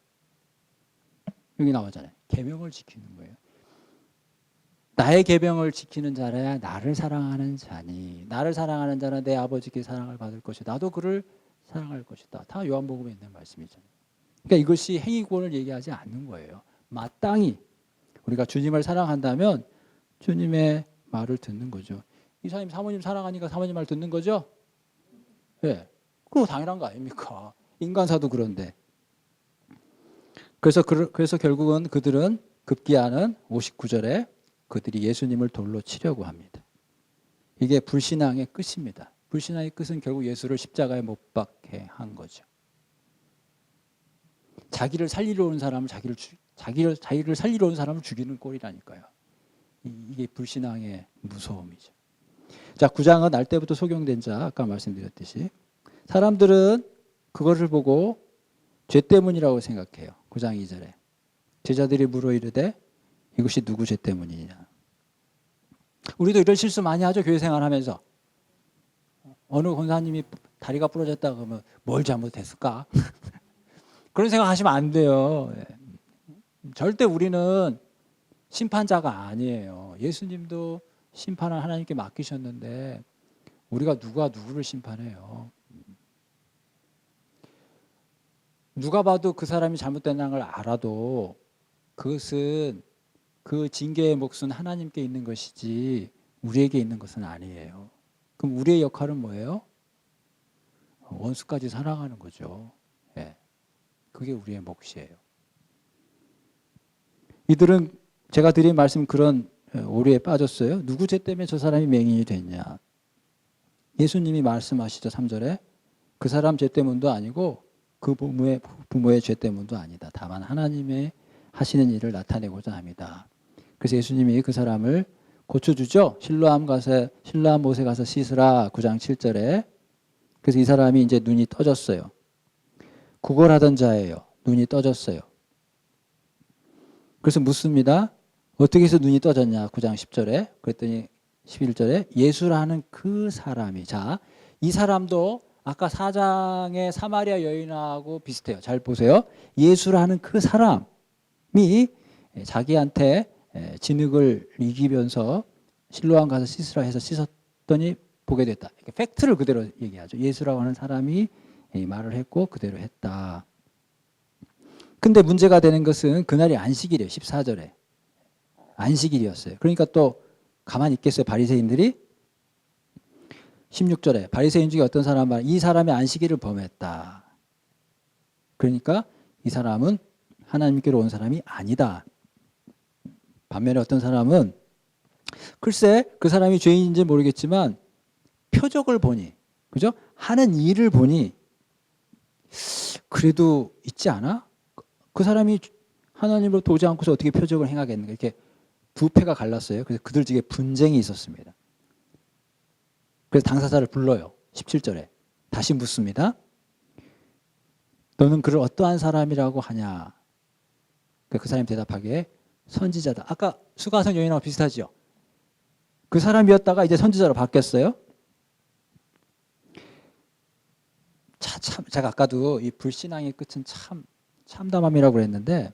여기 나오잖아요. 계명을 지키는 거예요. 나의 계명을 지키는 자라야 나를 사랑하는 자니 나를 사랑하는 자는 내 아버지께 사랑을 받을 것이다. 나도 그를 사랑할 것이다. 다 요한복음에 있는 말씀이잖아요. 그러니까 이것이 행위구원을 얘기하지 않는 거예요. 마땅히 우리가 주님을 사랑한다면 주님의 말을 듣는 거죠. 이사님 사모님 사랑하니까 사모님 말 듣는 거죠? 네. 그거 당연한 거 아닙니까? 인간사도 그런데. 그래서 결국은 그들은 급기야는 59절에 그들이 예수님을 돌로 치려고 합니다. 이게 불신앙의 끝입니다. 불신앙의 끝은 결국 예수를 십자가에 못 박게 한 거죠. 자기를 살리러 온 사람을 자기를 살리러 온 사람을 죽이는 꼴이라니까요. 이게 불신앙의 무서움이죠. 자, 9장은 날 때부터 소경된 자, 아까 말씀드렸듯이 사람들은 그것을 보고 죄 때문이라고 생각해요. 9장 2절에 제자들이 물어 이르되 이것이 누구 죄 때문이냐. 우리도 이런 실수 많이 하죠. 교회 생활하면서. 어느 권사님이 다리가 부러졌다 그러면 뭘 잘못했을까? 그런 생각하시면 안 돼요. 절대 우리는 심판자가 아니에요. 예수님도 심판을 하나님께 맡기셨는데 우리가 누가 누구를 심판해요. 누가 봐도 그 사람이 잘못된다는 걸 알아도 그것은 그 징계의 몫은 하나님께 있는 것이지 우리에게 있는 것은 아니에요. 그럼 우리의 역할은 뭐예요? 원수까지 사랑하는 거죠. 예. 그게 우리의 몫이에요. 이들은 제가 드린 말씀 그런 오류에 빠졌어요. 누구 죄 때문에 저 사람이 맹인이 됐냐. 예수님이 말씀하시죠. 3절에 그 사람 죄 때문도 아니고 그 부모의 죄 때문도 아니다. 다만 하나님의 하시는 일을 나타내고자 합니다. 그래서 예수님이 그 사람을 고쳐주죠. 실로암 못에 가서 씻으라. 9장 7절에. 그래서 이 사람이 이제 눈이 떠졌어요. 구걸하던 자예요. 눈이 떠졌어요. 그래서 묻습니다. 어떻게 해서 눈이 떠졌냐? 9장 10절에. 그랬더니 11절에 예수라는 그 사람이. 자, 이 사람도 아까 4장의 사마리아 여인하고 비슷해요. 잘 보세요. 예수라는 그 사람이 자기한테 진흙을 이기면서 실로암 가서 씻으라 해서 씻었더니 보게 됐다. 팩트를 그대로 얘기하죠. 예수라고 하는 사람이 말을 했고 그대로 했다. 근데 문제가 되는 것은 그날이 안식일이에요. 14절에. 안식일이었어요. 그러니까 또 가만히 있겠어요. 바리새인들이. 16절에 바리새인 중에 어떤 사람은 이 사람이 안식일을 범했다. 그러니까 이 사람은 하나님께로 온 사람이 아니다. 반면에 어떤 사람은 글쎄 그 사람이 죄인인지 모르겠지만 표적을 보니, 그죠? 하는 일을 보니 그래도 있지 않아? 그 사람이 하나님으로 도지 않고서 어떻게 표적을 행하겠는가. 이렇게 두 패가 갈랐어요. 그래서 그들 중에 분쟁이 있었습니다. 그래서 당사자를 불러요. 17절에. 다시 묻습니다. 너는 그를 어떠한 사람이라고 하냐? 그 사람이 대답하기에 선지자다. 아까 수가성 여인하고 비슷하죠? 그 사람이었다가 이제 선지자로 바뀌었어요. 참, 제가 아까도 이 불신앙의 끝은 참 참담함이라고 그랬는데,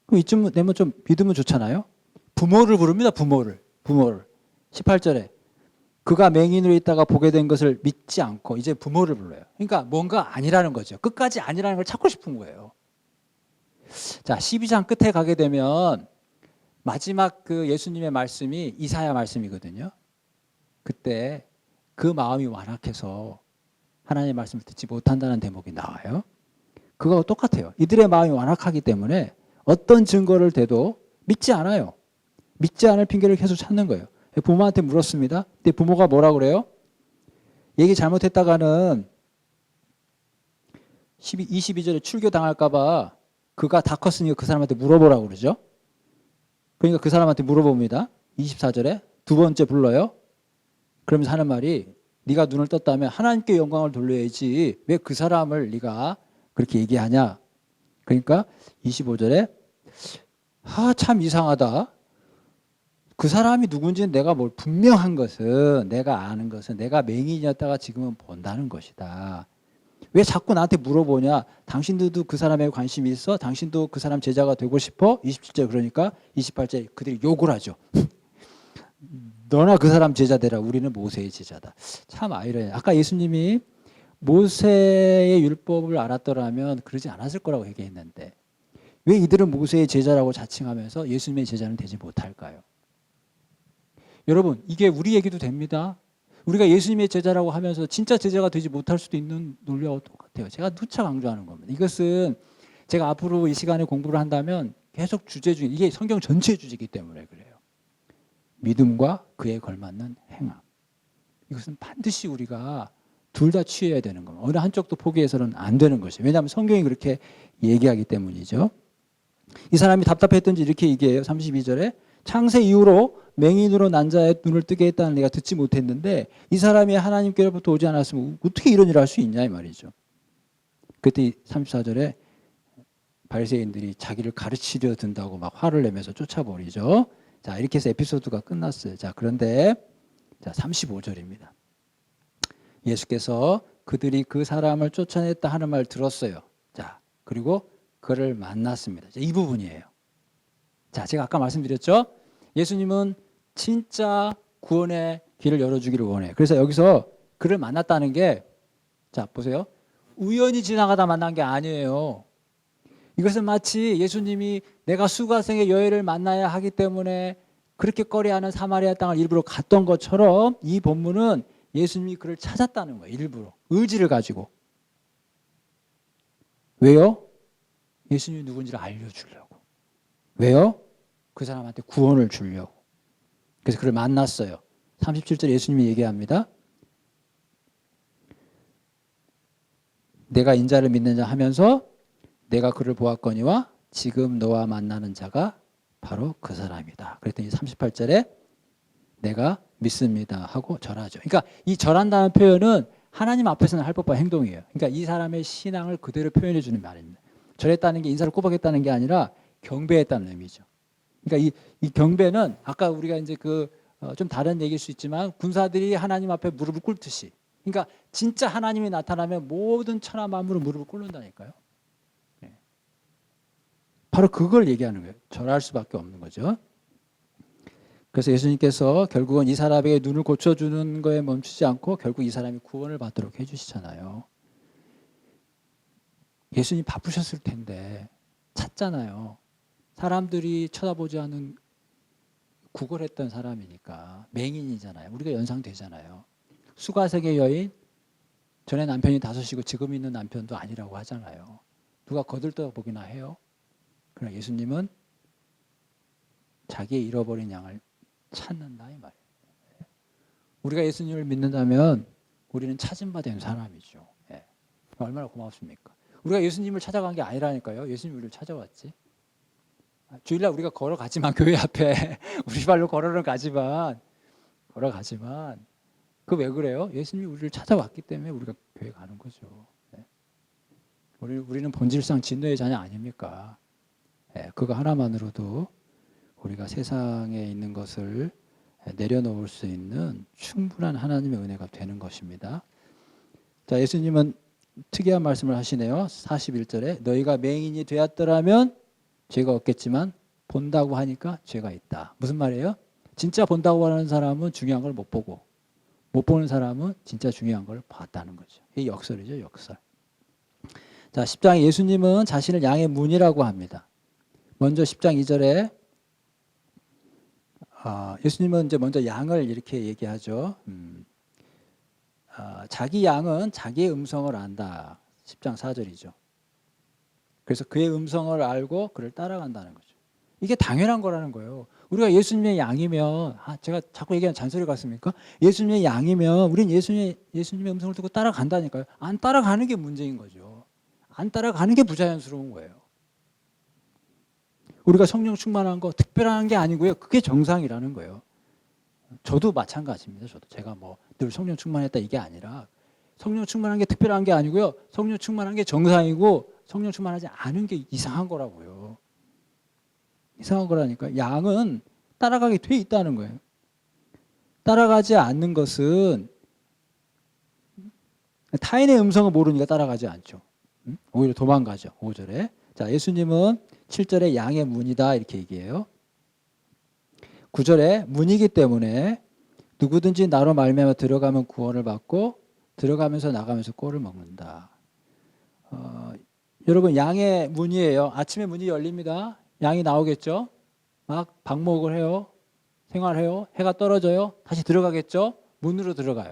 그럼 이쯤 되면 좀 믿으면 좋잖아요? 부모를 부릅니다. 부모를. 18절에 그가 맹인으로 있다가 보게 된 것을 믿지 않고 이제 부모를 불러요. 그러니까 뭔가 아니라는 거죠. 끝까지 아니라는 걸 찾고 싶은 거예요. 자, 12장 끝에 가게 되면 마지막 그 예수님의 말씀이 이사야 말씀이거든요. 그때 그 마음이 완악해서 하나님의 말씀을 듣지 못한다는 대목이 나와요. 그거와 똑같아요. 이들의 마음이 완악하기 때문에 어떤 증거를 대도 믿지 않아요. 믿지 않을 핑계를 계속 찾는 거예요. 부모한테 물었습니다. 근데 부모가 뭐라 그래요? 얘기 잘못했다가는 22절에 출교 당할까 봐 그가 다 컸으니까 그 사람한테 물어보라고 그러죠. 그러니까 그 사람한테 물어봅니다. 24절에 두 번째 불러요. 그러면서 하는 말이 네가 눈을 떴다면 하나님께 영광을 돌려야지 왜 그 사람을 네가 그렇게 얘기하냐. 그러니까 25절에 참 이상하다. 그 사람이 누군지는 내가 뭘 분명한 것은 내가 아는 것은 내가 맹인이었다가 지금은 본다는 것이다. 왜 자꾸 나한테 물어보냐. 당신들도 그 사람에 관심이 있어? 당신도 그 사람 제자가 되고 싶어? 27절 그러니까 28절 그들이 욕을 하죠. 너나 그 사람 제자 되라. 우리는 모세의 제자다. 참 아이러니해요. 아까 예수님이 모세의 율법을 알았더라면 그러지 않았을 거라고 얘기했는데 왜 이들은 모세의 제자라고 자칭하면서 예수님의 제자는 되지 못할까요? 여러분 이게 우리 얘기도 됩니다. 우리가 예수님의 제자라고 하면서 진짜 제자가 되지 못할 수도 있는 논리와 똑같아요. 제가 누차 강조하는 겁니다. 이것은 제가 앞으로 이 시간에 공부를 한다면 계속 주제 중에 이게 성경 전체의 주제이기 때문에 그래요. 믿음과 그에 걸맞는 행함. 이것은 반드시 우리가 둘 다 취해야 되는 겁니다. 어느 한쪽도 포기해서는 안 되는 것이에요. 왜냐하면 성경이 그렇게 얘기하기 때문이죠. 이 사람이 답답했던지 이렇게 얘기해요. 32절에 창세 이후로 맹인으로 난 자의 눈을 뜨게 했다는 내가 듣지 못했는데 이 사람이 하나님께로부터 오지 않았으면 어떻게 이런 일을 할 수 있냐 이 말이죠. 그때 34절에 바리새인들이 자기를 가르치려 든다고 막 화를 내면서 쫓아버리죠. 자, 이렇게 해서 에피소드가 끝났어요. 자, 그런데 자, 35절입니다. 예수께서 그들이 그 사람을 쫓아냈다 하는 말 들었어요. 자, 그리고 그를 만났습니다. 자, 이 부분이에요. 자, 제가 아까 말씀드렸죠? 예수님은 진짜 구원의 길을 열어주기를 원해요. 그래서 여기서 그를 만났다는 게, 자, 보세요. 우연히 지나가다 만난 게 아니에요. 이것은 마치 예수님이 내가 수가성의 여인을 만나야 하기 때문에 그렇게 꺼려하는 사마리아 땅을 일부러 갔던 것처럼 이 본문은 예수님이 그를 찾았다는 거예요. 일부러. 의지를 가지고. 왜요? 예수님이 누군지를 알려주려고. 왜요? 그 사람한테 구원을 주려고. 그래서 그를 만났어요. 37절 예수님이 얘기합니다. 내가 인자를 믿는 자 하면서 내가 그를 보았거니와 지금 너와 만나는 자가 바로 그 사람이다. 그랬더니 38절에 내가 믿습니다 하고 절하죠. 그러니까 이 절한다는 표현은 하나님 앞에서는 할 법한 행동이에요. 그러니까 이 사람의 신앙을 그대로 표현해 주는 말입니다. 절했다는 게 인사를 꼬박했다는 게 아니라 경배했다는 의미죠. 그러니까 이 경배는 아까 우리가 이제 좀 다른 얘기일 수 있지만 군사들이 하나님 앞에 무릎을 꿇듯이, 그러니까 진짜 하나님이 나타나면 모든 천하 만물은 무릎을 꿇는다니까요. 바로 그걸 얘기하는 거예요. 절할 수밖에 없는 거죠. 그래서 예수님께서 결국은 이 사람에게 눈을 고쳐주는 거에 멈추지 않고 결국 이 사람이 구원을 받도록 해주시잖아요. 예수님 바쁘셨을 텐데 찾잖아요. 사람들이 쳐다보지 않은 구걸했던 사람이니까 맹인이잖아요. 우리가 연상되잖아요. 수가색의 여인, 전에 남편이 5이고 지금 있는 남편도 아니라고 하잖아요. 누가 거들떠보기나 해요? 그러나 예수님은 자기의 잃어버린 양을 찾는다 이 말이에요. 우리가 예수님을 믿는다면 우리는 찾은 바 된 사람이죠. 얼마나 고맙습니까? 우리가 예수님을 찾아간 게 아니라니까요. 예수님이 우리를 찾아왔지. 주일날 우리가 걸어가지만 교회 앞에 우리 발로 걸어가지만 그 왜 그래요? 예수님이 우리를 찾아왔기 때문에 우리가 교회 가는 거죠. 우리는 본질상 진노의 자녀 아닙니까? 그거 하나만으로도 우리가 세상에 있는 것을 내려놓을 수 있는 충분한 하나님의 은혜가 되는 것입니다. 자, 예수님은 특이한 말씀을 하시네요. 41절에 너희가 맹인이 되었더라면 죄가 없겠지만 본다고 하니까 죄가 있다. 무슨 말이에요? 진짜 본다고 하는 사람은 중요한 걸 못 보고 못 보는 사람은 진짜 중요한 걸 봤다는 거죠. 이게 역설이죠, 역설. 자, 10장에 예수님은 자신을 양의 문이라고 합니다. 먼저 10장 2절에 예수님은 이제 먼저 양을 이렇게 얘기하죠. 자기 양은 자기의 음성을 안다. 10장 4절이죠. 그래서 그의 음성을 알고 그를 따라간다는 거죠. 이게 당연한 거라는 거예요. 우리가 예수님의 양이면, 제가 자꾸 얘기하는 잔소리 같습니까? 예수님의 양이면 우린 예수님의 음성을 듣고 따라간다니까요. 안 따라가는 게 문제인 거죠. 안 따라가는 게 부자연스러운 거예요. 우리가 성령 충만한 거 특별한 게 아니고요. 그게 정상이라는 거예요. 저도 마찬가지입니다. 제가 늘 성령 충만했다 이게 아니라 성령 충만한 게 특별한 게 아니고요. 성령 충만한 게 정상이고 성령 충만하지 않은 게 이상한 거라고요. 이상한 거라니까. 양은 따라가게 돼 있다는 거예요. 따라가지 않는 것은 타인의 음성을 모르니까 따라가지 않죠. 오히려 도망가죠. 5절에. 자, 예수님은 7절에 양의 문이다 이렇게 얘기해요. 9절에 문이기 때문에 누구든지 나로 말미암아 들어가면 구원을 받고 들어가면서 나가면서 꼴을 먹는다. 여러분 양의 문이에요. 아침에 문이 열립니다. 양이 나오겠죠. 막 방목을 해요. 생활해요. 해가 떨어져요. 다시 들어가겠죠. 문으로 들어가요.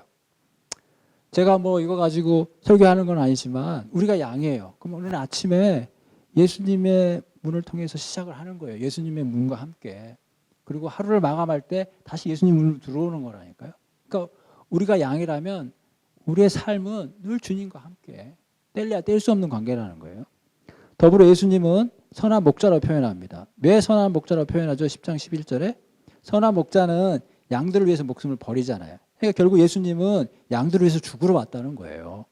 제가 이거 가지고 설교하는 건 아니지만 우리가 양이에요. 그럼 오늘 아침에 예수님의 문을 통해서 시작을 하는 거예요. 예수님의 문과 함께. 그리고 하루를 마감할 때 다시 예수님 문으로 들어오는 거라니까요. 그러니까 우리가 양이라면 우리의 삶은 늘 주님과 함께 뗄래야 뗄 수 없는 관계라는 거예요. 더불어 예수님은 선한 목자로 표현합니다. 왜 선한 목자로 표현하죠? 10장 11절에 선한 목자는 양들을 위해서 목숨을 버리잖아요. 그러니까 결국 예수님은 양들을 위해서 죽으러 왔다는 거예요.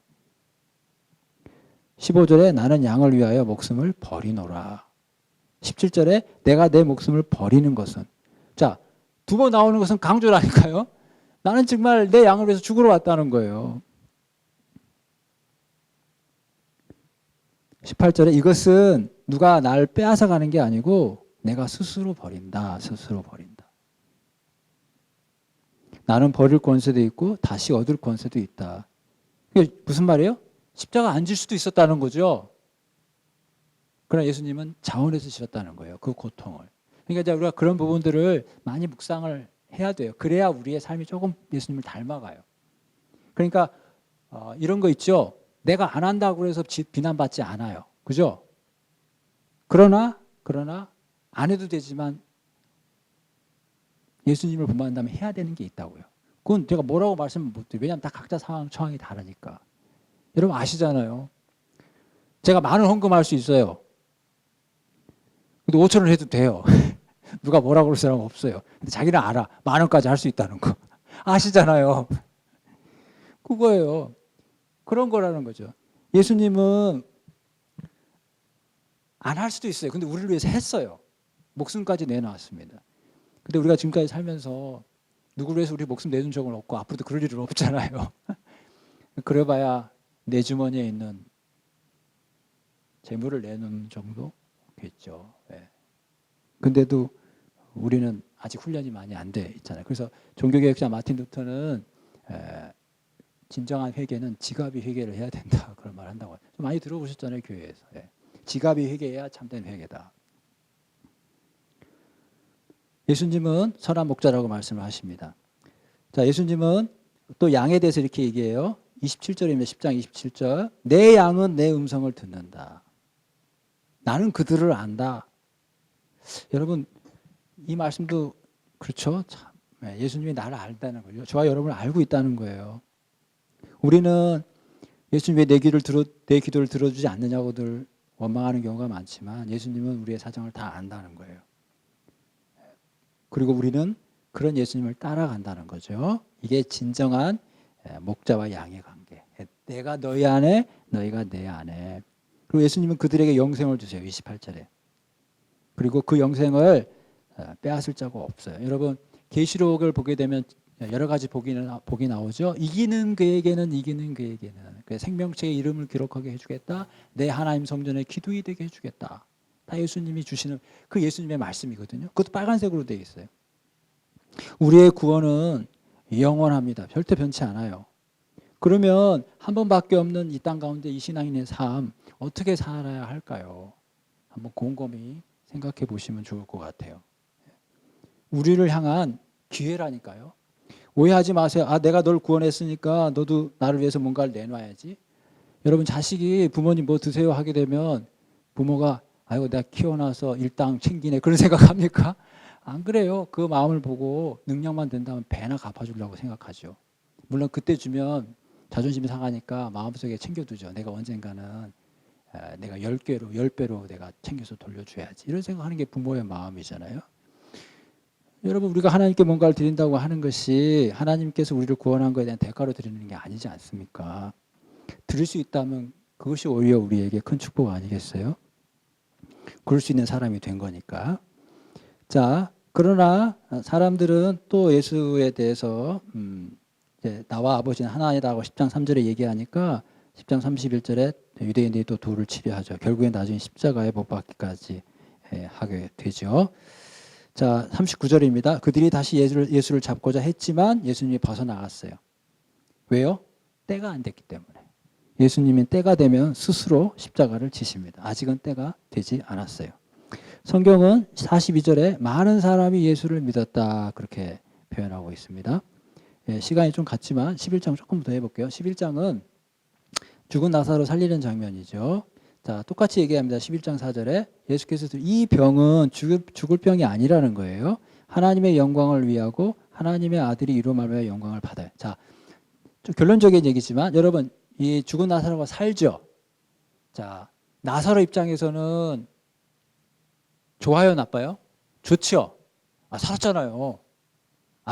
15절에 나는 양을 위하여 목숨을 버리노라. 17절에 내가 내 목숨을 버리는 것은, 자, 두 번 나오는 것은 강조라니까요. 나는 정말 내 양을 위해서 죽으러 왔다는 거예요. 18절에 이것은 누가 날 빼앗아 가는 게 아니고 내가 스스로 버린다. 스스로 버린다. 나는 버릴 권세도 있고 다시 얻을 권세도 있다. 이게 무슨 말이에요? 십자가 안 질 수도 있었다는 거죠. 그러나 예수님은 자원해서 지셨다는 거예요. 그 고통을. 그러니까 이제 우리가 그런 부분들을 많이 묵상을 해야 돼요. 그래야 우리의 삶이 조금 예수님을 닮아가요. 그러니까 이런 거 있죠. 내가 안 한다고 해서 비난받지 않아요. 그죠? 그러나 안 해도 되지만 예수님을 본받는다면 해야 되는 게 있다고요. 그건 제가 뭐라고 말씀을 못 드려요. 왜냐하면 다 각자 처항이 다르니까. 여러분 아시잖아요. 제가 만 원 헌금할 수 있어요. 근데 5천 원 해도 돼요. 누가 뭐라고 그럴 사람 없어요. 근데 자기는 알아. 만 원까지 할 수 있다는 거. 아시잖아요. 그거예요. 그런 거라는 거죠. 예수님은 안 할 수도 있어요. 근데 우리를 위해서 했어요. 목숨까지 내놓았습니다. 근데 우리가 지금까지 살면서 누구를 위해서 우리 목숨 내준 적은 없고 앞으로도 그럴 일은 없잖아요. 그래봐야 내 주머니에 있는 재물을 내놓는 정도겠죠. 네. 근데도 우리는 아직 훈련이 많이 안 돼 있잖아요. 그래서 종교개혁자 마틴 루터는 진정한 회개는 지갑이 회개를 해야 된다 그런 말 한다고 좀 많이 들어보셨잖아요. 교회에서. 네. 지갑이 회개해야 참된 회개다. 예수님은 선한 목자라고 말씀을 하십니다. 자, 예수님은 또 양에 대해서 이렇게 얘기해요. 27절입니다. 10장 27절. 내 양은 내 음성을 듣는다. 나는 그들을 안다. 여러분 이 말씀도 그렇죠. 참, 예수님이 나를 알다는 거죠. 저와 여러분을 알고 있다는 거예요. 우리는 예수님 왜 내 기도를 들어주지 않느냐고들 원망하는 경우가 많지만 예수님은 우리의 사정을 다 안다는 거예요. 그리고 우리는 그런 예수님을 따라간다는 거죠. 이게 진정한 목자와 양의 관계. 내가 너희 안에, 너희가 내 안에. 그리고 예수님은 그들에게 영생을 주세요. 28절에. 그리고 그 영생을 빼앗을 자가 없어요. 여러분 계시록을 보게 되면 여러 가지 복이 나오죠. 이기는 그에게는 그 생명체의 이름을 기록하게 해주겠다. 내 하나님 성전에 기둥이 되게 해주겠다. 다 예수님이 주시는 그 예수님의 말씀이거든요. 그것도 빨간색으로 되어 있어요. 우리의 구원은 영원합니다. 절대 변치 않아요. 그러면 한 번밖에 없는 이 땅 가운데 이 신앙인의 삶 어떻게 살아야 할까요? 한번 곰곰이 생각해 보시면 좋을 것 같아요. 우리를 향한 기회라니까요. 오해하지 마세요. 내가 널 구원했으니까 너도 나를 위해서 뭔가를 내놔야지. 여러분 자식이 부모님 뭐 드세요 하게 되면 부모가 아이고 내가 키워놔서 일당 챙기네 그런 생각합니까? 안 그래요. 그 마음을 보고 능력만 된다면 배나 갚아주려고 생각하죠. 물론 그때 주면 자존심이 상하니까 마음속에 챙겨두죠. 내가 언젠가는 내가 10배로 내가 챙겨서 돌려줘야지. 이런 생각하는 게 부모의 마음이잖아요. 여러분 우리가 하나님께 뭔가를 드린다고 하는 것이 하나님께서 우리를 구원한 것에 대한 대가로 드리는 게 아니지 않습니까? 드릴 수 있다면 그것이 오히려 우리에게 큰 축복 아니겠어요? 그럴 수 있는 사람이 된 거니까. 자, 그러나 사람들은 또 예수에 대해서 이제 나와 아버지는 하나이다라고 10장 3절에 얘기하니까 10장 31절에 유대인들이 또 돌을 치려 하죠. 결국엔 나중에 십자가에 못 박기까지 하게 되죠. 자, 39절입니다. 그들이 다시 예수를 잡고자 했지만 예수님이 벗어나갔어요. 왜요? 때가 안 됐기 때문에. 예수님이 때가 되면 스스로 십자가를 지십니다. 아직은 때가 되지 않았어요. 성경은 42절에 많은 사람이 예수를 믿었다 그렇게 표현하고 있습니다. 시간이 좀 갔지만 11장 조금 더 해볼게요. 11장은 죽은 나사로 살리는 장면이죠. 자, 똑같이 얘기합니다. 11장 4절에 예수께서 이 병은 죽을 병이 아니라는 거예요. 하나님의 영광을 위하고 하나님의 아들이 이로 말하여 영광을 받아요. 자, 좀 결론적인 얘기지만 여러분 이 죽은 나사로가 살죠. 자, 나사로 입장에서는 좋아요, 나빠요? 좋죠. 살았잖아요.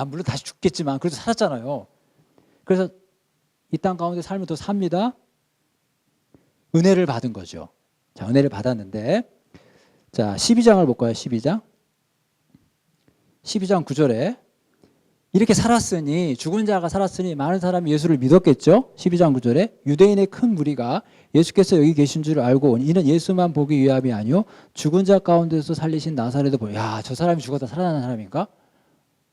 물론 다시 죽겠지만 그래도 살았잖아요. 그래서 이 땅 가운데 삶을 더 삽니다. 은혜를 받은 거죠. 자, 은혜를 받았는데 자, 12장을 볼까요? 12장 9절에 이렇게 살았으니 죽은 자가 살았으니 많은 사람이 예수를 믿었겠죠. 12장 9절에 유대인의 큰 무리가 예수께서 여기 계신 줄 알고 이는 예수만 보기 위함이 아니요 죽은 자 가운데서 살리신 나사렛을 보고 야, 저 사람이 죽었다 살아난 사람인가?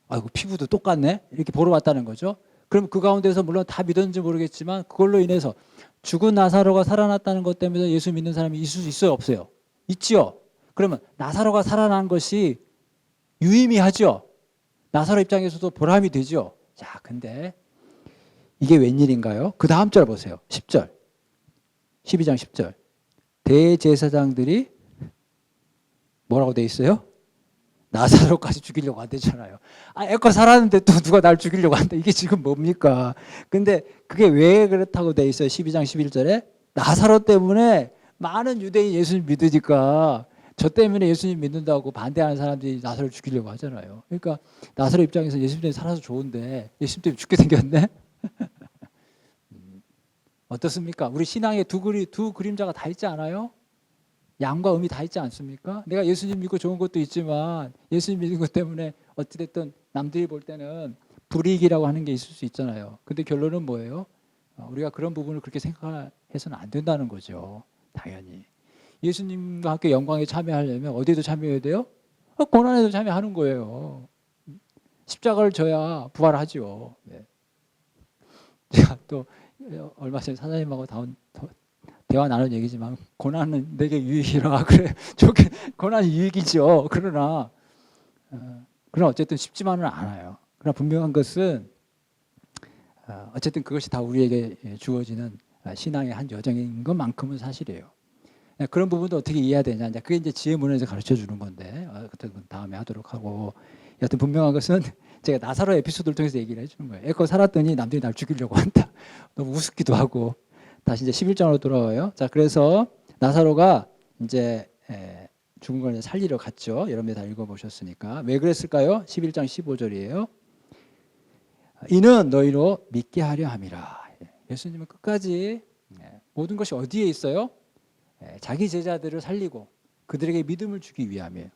아이고 피부도 똑같네. 이렇게 보러 왔다는 거죠. 그럼 그 가운데서 물론 다 믿었는지 모르겠지만 그걸로 인해서 죽은 나사로가 살아났다는 것 때문에 예수 믿는 사람이 있을 수 있어요, 없어요? 있지요. 그러면 나사로가 살아난 것이 유의미하죠. 나사로 입장에서도 보람이 되죠. 자, 근데 이게 웬일인가요? 그 다음 절 보세요. 10절. 12장 10절. 대제사장들이 뭐라고 돼 있어요? 나사로까지 죽이려고 한대잖아요. 애껏 살았는데 또 누가 날 죽이려고 한다. 이게 지금 뭡니까? 근데 그게 왜 그렇다고 돼 있어요? 12장 11절에 나사로 때문에 많은 유대인 예수님 믿으니까 저 때문에 예수님 믿는다고 반대하는 사람들이 나사로를 죽이려고 하잖아요. 그러니까 나사로 입장에서 예수님 때문에 살아서 좋은데 예수님 때문에 죽게 생겼네? 어떻습니까? 우리 신앙에 두 그림자가 다 있지 않아요? 양과 음이 다 있지 않습니까? 내가 예수님 믿고 좋은 것도 있지만 예수님 믿는 것 때문에 어찌됐든 남들이 볼 때는 불이익이라고 하는 게 있을 수 있잖아요. 근데 결론은 뭐예요? 우리가 그런 부분을 그렇게 생각해서는 안 된다는 거죠. 당연히. 예수님과 함께 영광에 참여하려면 어디에도 참여해야 돼요? 고난에도 참여하는 거예요. 십자가를 져야 부활하죠. 네. 제가 또 얼마 전에 사장님하고 대화 나눈 얘기지만 고난은 내게 유익이라 그래. 저게 고난이 유익이죠. 그러나 어쨌든 쉽지만은 않아요. 그러나 분명한 것은 어쨌든 그것이 다 우리에게 주어지는 신앙의 한 여정인 것만큼은 사실이에요. 그런 부분도 어떻게 이해해야 되냐. 그게 이제 지혜문에서 가르쳐 주는 건데 그건 다음에 하도록 하고. 여하튼 분명한 것은 제가 나사로 에피소드를 통해서 얘기를 해주는 거예요. 애껏 살았더니 남들이 날 죽이려고 한다. 너무 우습기도 하고. 다시 이제 11장으로 돌아와요. 자, 그래서 나사로가 이제 죽은 걸 이제 살리러 갔죠. 여러분들 다 읽어보셨으니까. 왜 그랬을까요? 11장 15절이에요. 이는 너희로 믿게 하려 함이라. 예수님은 끝까지 모든 것이 어디에 있어요? 자기 제자들을 살리고 그들에게 믿음을 주기 위함이에요.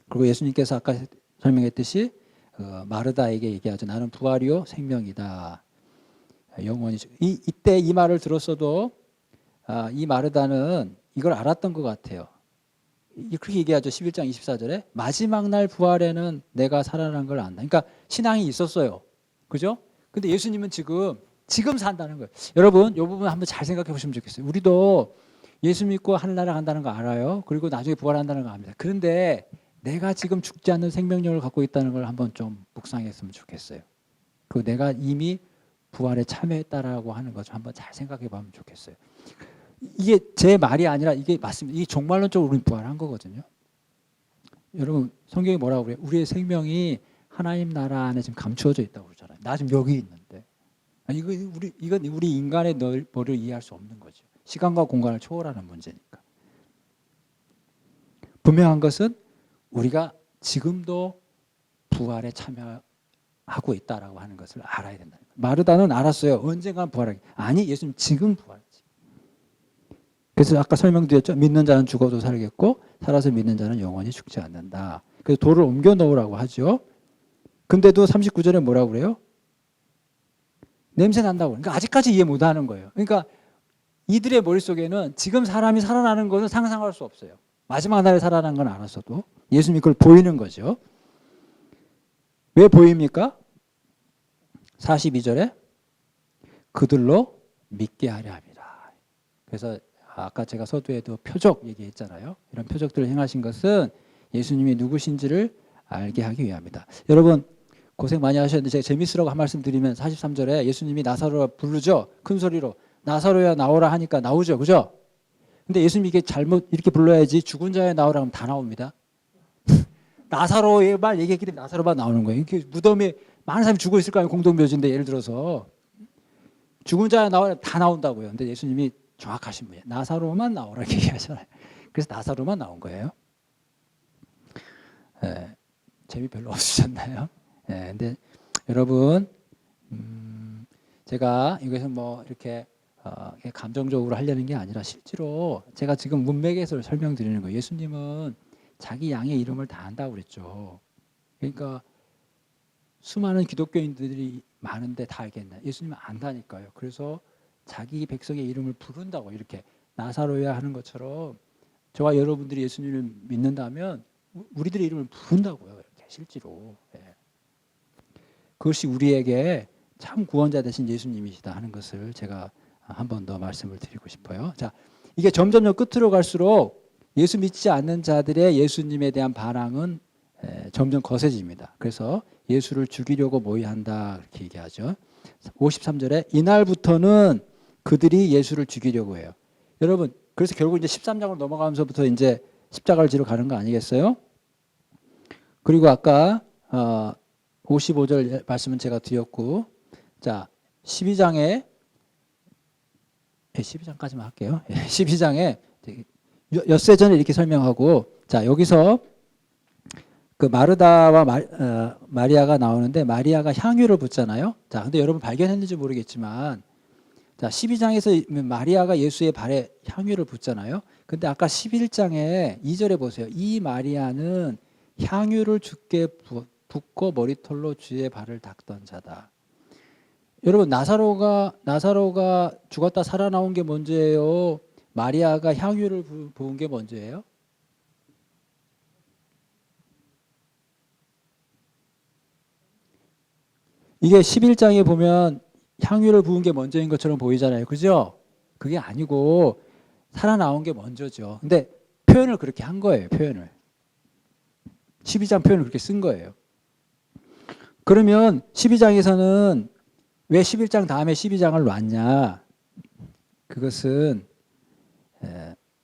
그리고 예수님께서 아까 설명했듯이 마르다에게 얘기하죠. 나는 부활이요 생명이다. 영원히. 이때 이 말을 들었어도 이 마르다는 이걸 알았던 것 같아요. 그렇게 얘기하죠. 11장 24절에 마지막 날 부활에는 내가 살아난 걸 안다. 그러니까 신앙이 있었어요. 그죠? 근데 예수님은 지금 산다는 거예요. 여러분 이 부분 한번 잘 생각해 보시면 좋겠어요. 우리도 예수 믿고 하늘나라 간다는 거 알아요. 그리고 나중에 부활한다는 거 압니다. 그런데 내가 지금 죽지 않는 생명력을 갖고 있다는 걸 한번 좀 묵상했으면 좋겠어요. 그리고 내가 이미 부활에 참여했다라고 하는 것 좀 한번 잘 생각해 보면 좋겠어요. 이게 제 말이 아니라 이게 맞습니다. 이게 종말론적으로 우리는 부활한 거거든요. 여러분 성경이 뭐라고 그래요? 우리의 생명이 하나님 나라 안에 지금 감추어져 있다고 그러잖아요. 나 지금 여기 있는데. 이건 우리 인간의 넓이를 이해할 수 없는 거죠. 시간과 공간을 초월하는 문제니까. 분명한 것은 우리가 지금도 부활에 참여하고 있다라고 하는 것을 알아야 된다. 마르다는 알았어요. 언젠간 부활하기. 아니, 예수님 지금 부활하지. 그래서 아까 설명드렸죠. 믿는 자는 죽어도 살겠고 살아서 믿는 자는 영원히 죽지 않는다. 그래서 돌을 옮겨 놓으라고 하죠. 근데도 39절에 뭐라고 그래요? 냄새 난다고. 그러니까 아직까지 이해 못하는 거예요. 그러니까 이들의 머릿속에는 지금 사람이 살아나는 것은 상상할 수 없어요. 마지막 날에 살아나는 건 알았어도 예수님이 그걸 보이는 거죠. 왜 보입니까? 42절에 그들로 믿게 하려 합니다. 그래서 아까 제가 서두에도 표적 얘기했잖아요. 이런 표적들을 행하신 것은 예수님이 누구신지를 알게 하기 위함이다. 여러분 고생 많이 하셨는데 제가 재밌으라고 한 말씀 드리면 43절에 예수님이 나사로를 부르죠. 큰 소리로 나사로야 나오라 하니까 나오죠. 그죠? 근데 예수님이 이게 잘못 이렇게 불러야지 죽은 자야 나오라 하면 다 나옵니다. 나사로의 말 얘기했기 때문에 나사로만 나오는 거예요. 이렇게 무덤에 많은 사람이 죽어 있을 거 아니에요. 공동묘지인데 예를 들어서 죽은 자야 나오라 다 나온다고요. 근데 예수님이 정확하신 분이에요. 나사로만 나오라 얘기하잖아요. 그래서 나사로만 나온 거예요. 재미 별로 없으셨나요? 근데 여러분 제가 이것은 뭐 이렇게 감정적으로 하려는 게 아니라 실제로 제가 지금 문맥에서 설명드리는 거예요. 예수님은 자기 양의 이름을 다 안다고 그랬죠. 그러니까 수많은 기독교인들이 많은데 다 알겠나? 예수님은 안다니까요. 그래서 자기 백성의 이름을 부른다고 이렇게 나사로야 하는 것처럼 저와 여러분들이 예수님을 믿는다면 우리들의 이름을 부른다고요. 이렇게 실제로. 그것이 우리에게 참 구원자 되신 예수님이시다 하는 것을 제가 한 번 더 말씀을 드리고 싶어요. 자, 이게 점점 끝으로 갈수록 예수 믿지 않는 자들의 예수님에 대한 반항은 점점 거세집니다. 그래서 예수를 죽이려고 모의한다 이렇게 얘기하죠. 53절에 이날부터는 그들이 예수를 죽이려고 해요. 여러분 그래서 결국 이제 13장으로 넘어가면서부터 이제 십자가를 지러 가는 거 아니겠어요? 그리고 아까 55절 말씀은 제가 드렸고, 자 12장에 12장까지만 할게요. 12장에 엿새 전에 이렇게 설명하고, 자 여기서 그 마르다와 마리아가 나오는데 마리아가 향유를 붓잖아요. 자 근데 여러분 발견했는지 모르겠지만, 자 12장에서 마리아가 예수의 발에 향유를 붓잖아요. 근데 아까 11장에 2절에 보세요. 이 마리아는 향유를 주께 붓고 머리털로 주의 발을 닦던 자다. 여러분 나사로가 죽었다 살아나온 게 먼저예요? 마리아가 향유를 부은 게 먼저예요? 이게 11장에 보면 향유를 부은 게 먼저인 것처럼 보이잖아요. 그죠? 그게 아니고 살아나온 게 먼저죠. 근데 표현을 그렇게 한 거예요. 표현을. 12장 표현을 그렇게 쓴 거예요. 그러면 12장에서는 왜 11장 다음에 12장을 놨냐? 그것은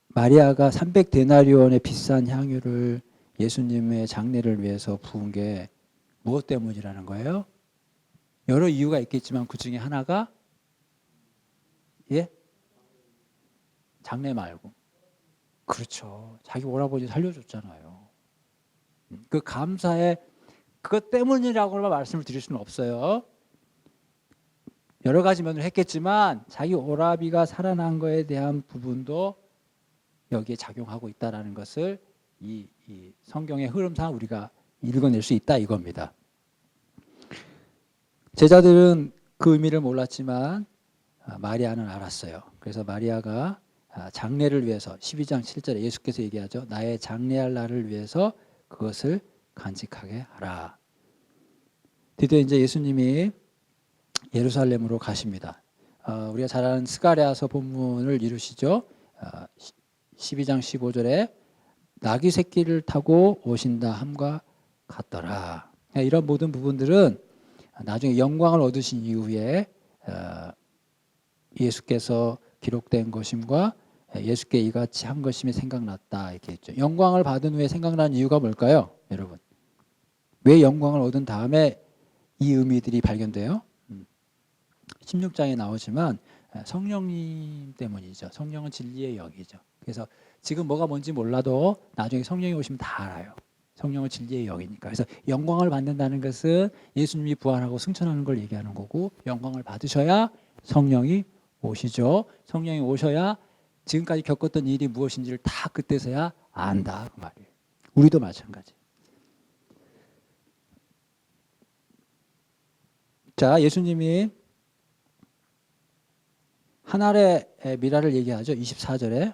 마리아가 300데나리온의 비싼 향유를 예수님의 장례를 위해서 부은 게 무엇 때문이라는 거예요? 여러 이유가 있겠지만 그 중에 하나가 장례 말고, 그렇죠. 자기 오라버니 살려줬잖아요. 그 감사에 그것 때문이라고만 말씀을 드릴 수는 없어요. 여러 가지 면을 했겠지만 자기 오라비가 살아난 거에 대한 부분도 여기에 작용하고 있다는 것을 이 성경의 흐름상 우리가 읽어낼 수 있다 이겁니다. 제자들은 그 의미를 몰랐지만 마리아는 알았어요. 그래서 마리아가 장례를 위해서 12장 7절에 예수께서 얘기하죠. 나의 장례할 날을 위해서 그것을 간직하게 하라. 드디어 이제 예수님이 예루살렘으로 가십니다. 우리가 잘 아는 스가랴서 본문을 이루시죠. 12장 15절에 나귀 새끼를 타고 오신다 함과 같더라. 이런 모든 부분들은 나중에 영광을 얻으신 이후에 예수께서 기록된 것임과 예수께 이같이 한 것임이 생각났다 이렇게 했죠. 영광을 받은 후에 생각나는 이유가 뭘까요? 여러분 왜 영광을 얻은 다음에 이 의미들이 발견돼요? 16장에 나오지만 성령님 때문이죠. 성령은 진리의 영이죠. 그래서 지금 뭐가 뭔지 몰라도 나중에 성령이 오시면 다 알아요. 성령은 진리의 영이니까. 그래서 영광을 받는다는 것은 예수님이 부활하고 승천하는 걸 얘기하는 거고, 영광을 받으셔야 성령이 오시죠. 성령이 오셔야 지금까지 겪었던 일이 무엇인지를 다 그때서야 안다 그 말이에요. 우리도 마찬가지. 자, 예수님이 한 알의 미라를 얘기하죠. 24절에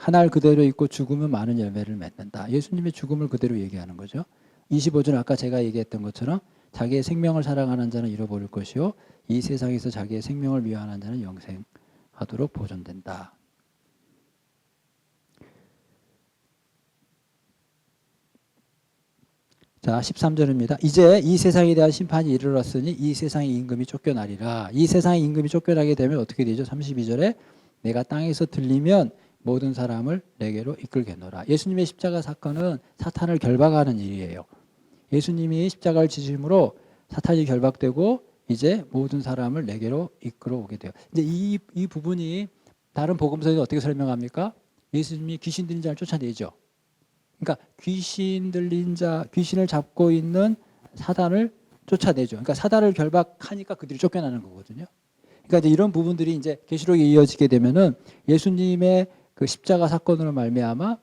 한 알 그대로 있고 죽으면 많은 열매를 맺는다. 예수님의 죽음을 그대로 얘기하는 거죠. 25절은 아까 제가 얘기했던 것처럼 자기의 생명을 사랑하는 자는 잃어버릴 것이요 이 세상에서 자기의 생명을 미워하는 자는 영생하도록 보존된다. 자, 13절입니다. 이제 이 세상에 대한 심판이 이르렀으니 이 세상의 임금이 쫓겨나리라. 이 세상의 임금이 쫓겨나게 되면 어떻게 되죠? 32절에 내가 땅에서 들리면 모든 사람을 내게로 이끌겠노라. 예수님의 십자가 사건은 사탄을 결박하는 일이에요. 예수님이 십자가를 지심으로 사탄이 결박되고 이제 모든 사람을 내게로 이끌어 오게 돼요. 이제 이 부분이 다른 복음서에서 어떻게 설명합니까? 예수님이 귀신 들린 자를 쫓아내죠. 그러니까 귀신 들린 자, 귀신을 잡고 있는 사단을 쫓아내죠. 그러니까 사단을 결박하니까 그들이 쫓겨나는 거거든요. 그러니까 이제 이런 부분들이 이제 계시록에 이어지게 되면은 예수님의 그 십자가 사건으로 말미암아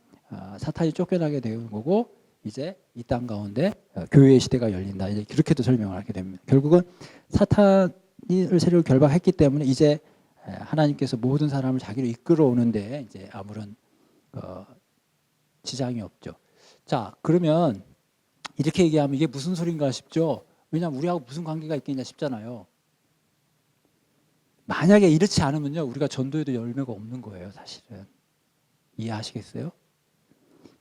사탄이 쫓겨나게 되는 거고 이제 이 땅 가운데 교회의 시대가 열린다. 이제 그렇게도 설명을 하게 됩니다. 결국은 사탄을 세력을 결박했기 때문에 이제 하나님께서 모든 사람을 자기로 이끌어 오는데 이제 아무런 지장이 없죠. 자, 그러면 이렇게 얘기하면 이게 무슨 소린가 싶죠? 왜냐하면 우리하고 무슨 관계가 있겠냐 싶잖아요. 만약에 이렇지 않으면요, 우리가 전도에도 열매가 없는 거예요, 사실은. 이해하시겠어요?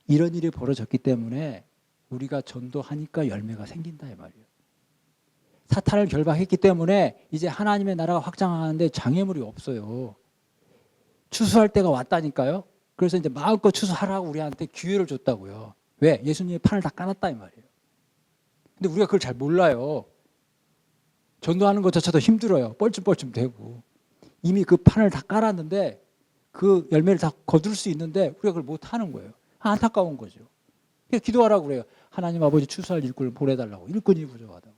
이런 일이 벌어졌기 때문에 우리가 전도하니까 열매가 생긴다 이 말이에요. 사탄을 결박했기 때문에 이제 하나님의 나라가 확장하는데 장애물이 없어요. 추수할 때가 왔다니까요. 그래서 이제 마음껏 추수하라고 우리한테 기회를 줬다고요. 왜? 예수님이 판을 다 까놨다 이 말이에요. 근데 우리가 그걸 잘 몰라요. 전도하는 것조차도 힘들어요. 뻘쭘뻘쭘 되고. 이미 그 판을 다 깔았는데 그 열매를 다 거둘 수 있는데 우리가 그걸 못 하는 거예요. 안타까운 거죠. 그래서 기도하라고 그래요. 하나님 아버지 추수할 일꾼을 보내달라고. 일꾼이 부족하다고.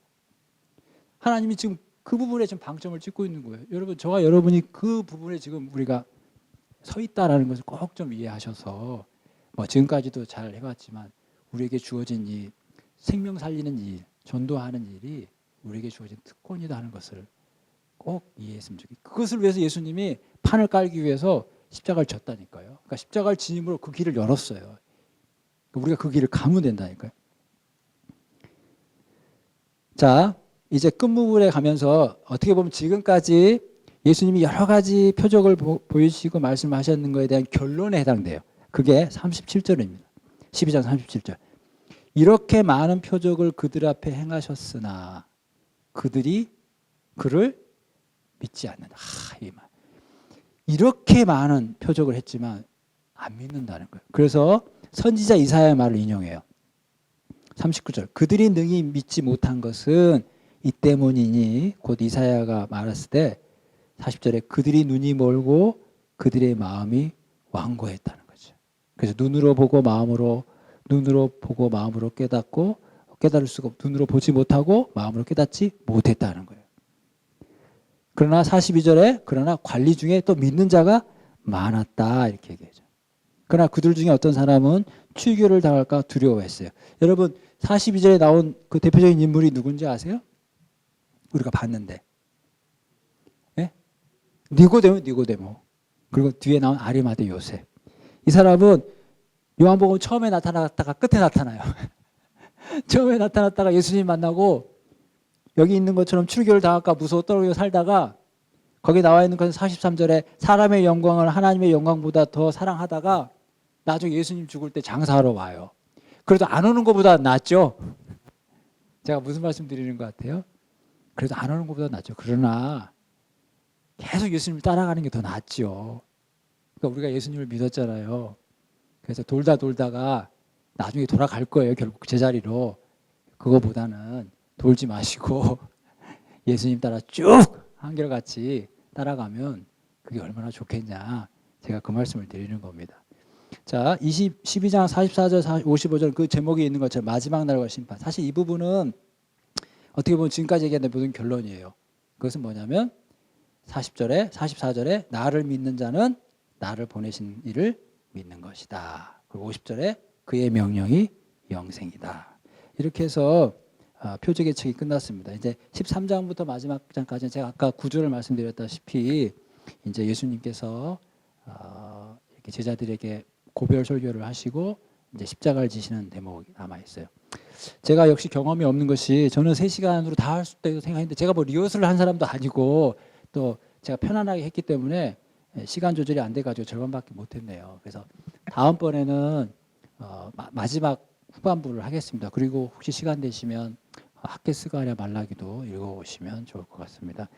하나님이 지금 그 부분에 지금 방점을 찍고 있는 거예요. 여러분, 저와 여러분이 그 부분에 지금 우리가 서 있다라는 것을 꼭 좀 이해하셔서 뭐 지금까지도 잘 해왔지만 우리에게 주어진 이 생명 살리는 일, 전도하는 일이 우리에게 주어진 특권이다 하는 것을 꼭 이해했으면 좋겠어요. 그것을 위해서 예수님이 판을 깔기 위해서 십자가를 졌다니까요. 그러니까 십자가를 지님으로 그 길을 열었어요. 우리가 그 길을 가면 된다니까요. 자, 이제 끝부분에 가면서 어떻게 보면 지금까지 예수님이 여러 가지 표적을 보여주시고 말씀하셨는 것에 대한 결론에 해당돼요. 그게 37절입니다. 12장 37절. 이렇게 많은 표적을 그들 앞에 행하셨으나 그들이 그를 믿지 않는다. 이 말. 이렇게 많은 표적을 했지만 안 믿는다는 거예요. 그래서 선지자 이사야의 말을 인용해요. 39절. 그들이 능히 믿지 못한 것은 이 때문이니 곧 이사야가 말했을 때 40절에 그들이 눈이 멀고 그들의 마음이 완고했다는 거죠. 그래서 눈으로 보고 마음으로 깨닫고 깨달을 수가 없고 눈으로 보지 못하고 마음으로 깨닫지 못했다는 거예요. 그러나 42절에 그러나 관리 중에 또 믿는 자가 많았다 이렇게 얘기하죠. 그러나 그들 중에 어떤 사람은 출교를 당할까 두려워했어요. 여러분 42절에 나온 그 대표적인 인물이 누군지 아세요? 우리가 봤는데 네? 니고데모 그리고 뒤에 나온 아리마대 요셉. 이 사람은 요한복음 처음에 나타났다가 끝에 나타나요. 처음에 나타났다가 예수님 만나고 여기 있는 것처럼 출교를 당할까 무서워 떨어져 살다가 거기 나와 있는 것은 43절에 사람의 영광을 하나님의 영광보다 더 사랑하다가 나중에 예수님 죽을 때 장사하러 와요. 그래도 안 오는 것보다 낫죠. 제가 무슨 말씀 드리는 것 같아요? 그래도 안 오는 것보다 낫죠. 그러나 계속 예수님을 따라가는 게 더 낫죠. 그러니까 우리가 예수님을 믿었잖아요. 그래서 돌다가 나중에 돌아갈 거예요. 결국 제자리로. 그거보다는 돌지 마시고 예수님 따라 쭉 한결같이 따라가면 그게 얼마나 좋겠냐. 제가 그 말씀을 드리는 겁니다. 자, 12장 44절, 55절 그 제목이 있는 것처럼 마지막 날과 심판. 사실 이 부분은 어떻게 보면 지금까지 얘기한 모든 결론이에요. 그것은 뭐냐면 44절에 나를 믿는 자는 나를 보내신 이를 믿는 것이다. 그리고 50절에 그의 명령이 영생이다. 이렇게 해서 표적의 책이 끝났습니다. 이제 13장부터 마지막 장까지는 제가 아까 구조를 말씀드렸다시피 이제 예수님께서 이렇게 제자들에게 고별 설교를 하시고 이제 십자가를 지시는 대목이 남아 있어요. 제가 역시 경험이 없는 것이 저는 3시간으로 다 할 수 있다고 생각했는데 제가 뭐 리허설을 한 사람도 아니고 또 제가 편안하게 했기 때문에 시간 조절이 안 돼가지고 절반밖에 못했네요. 그래서 다음번에는 마지막 후반부를 하겠습니다. 그리고 혹시 시간 되시면 학개스가랴 말라기도 읽어보시면 좋을 것 같습니다.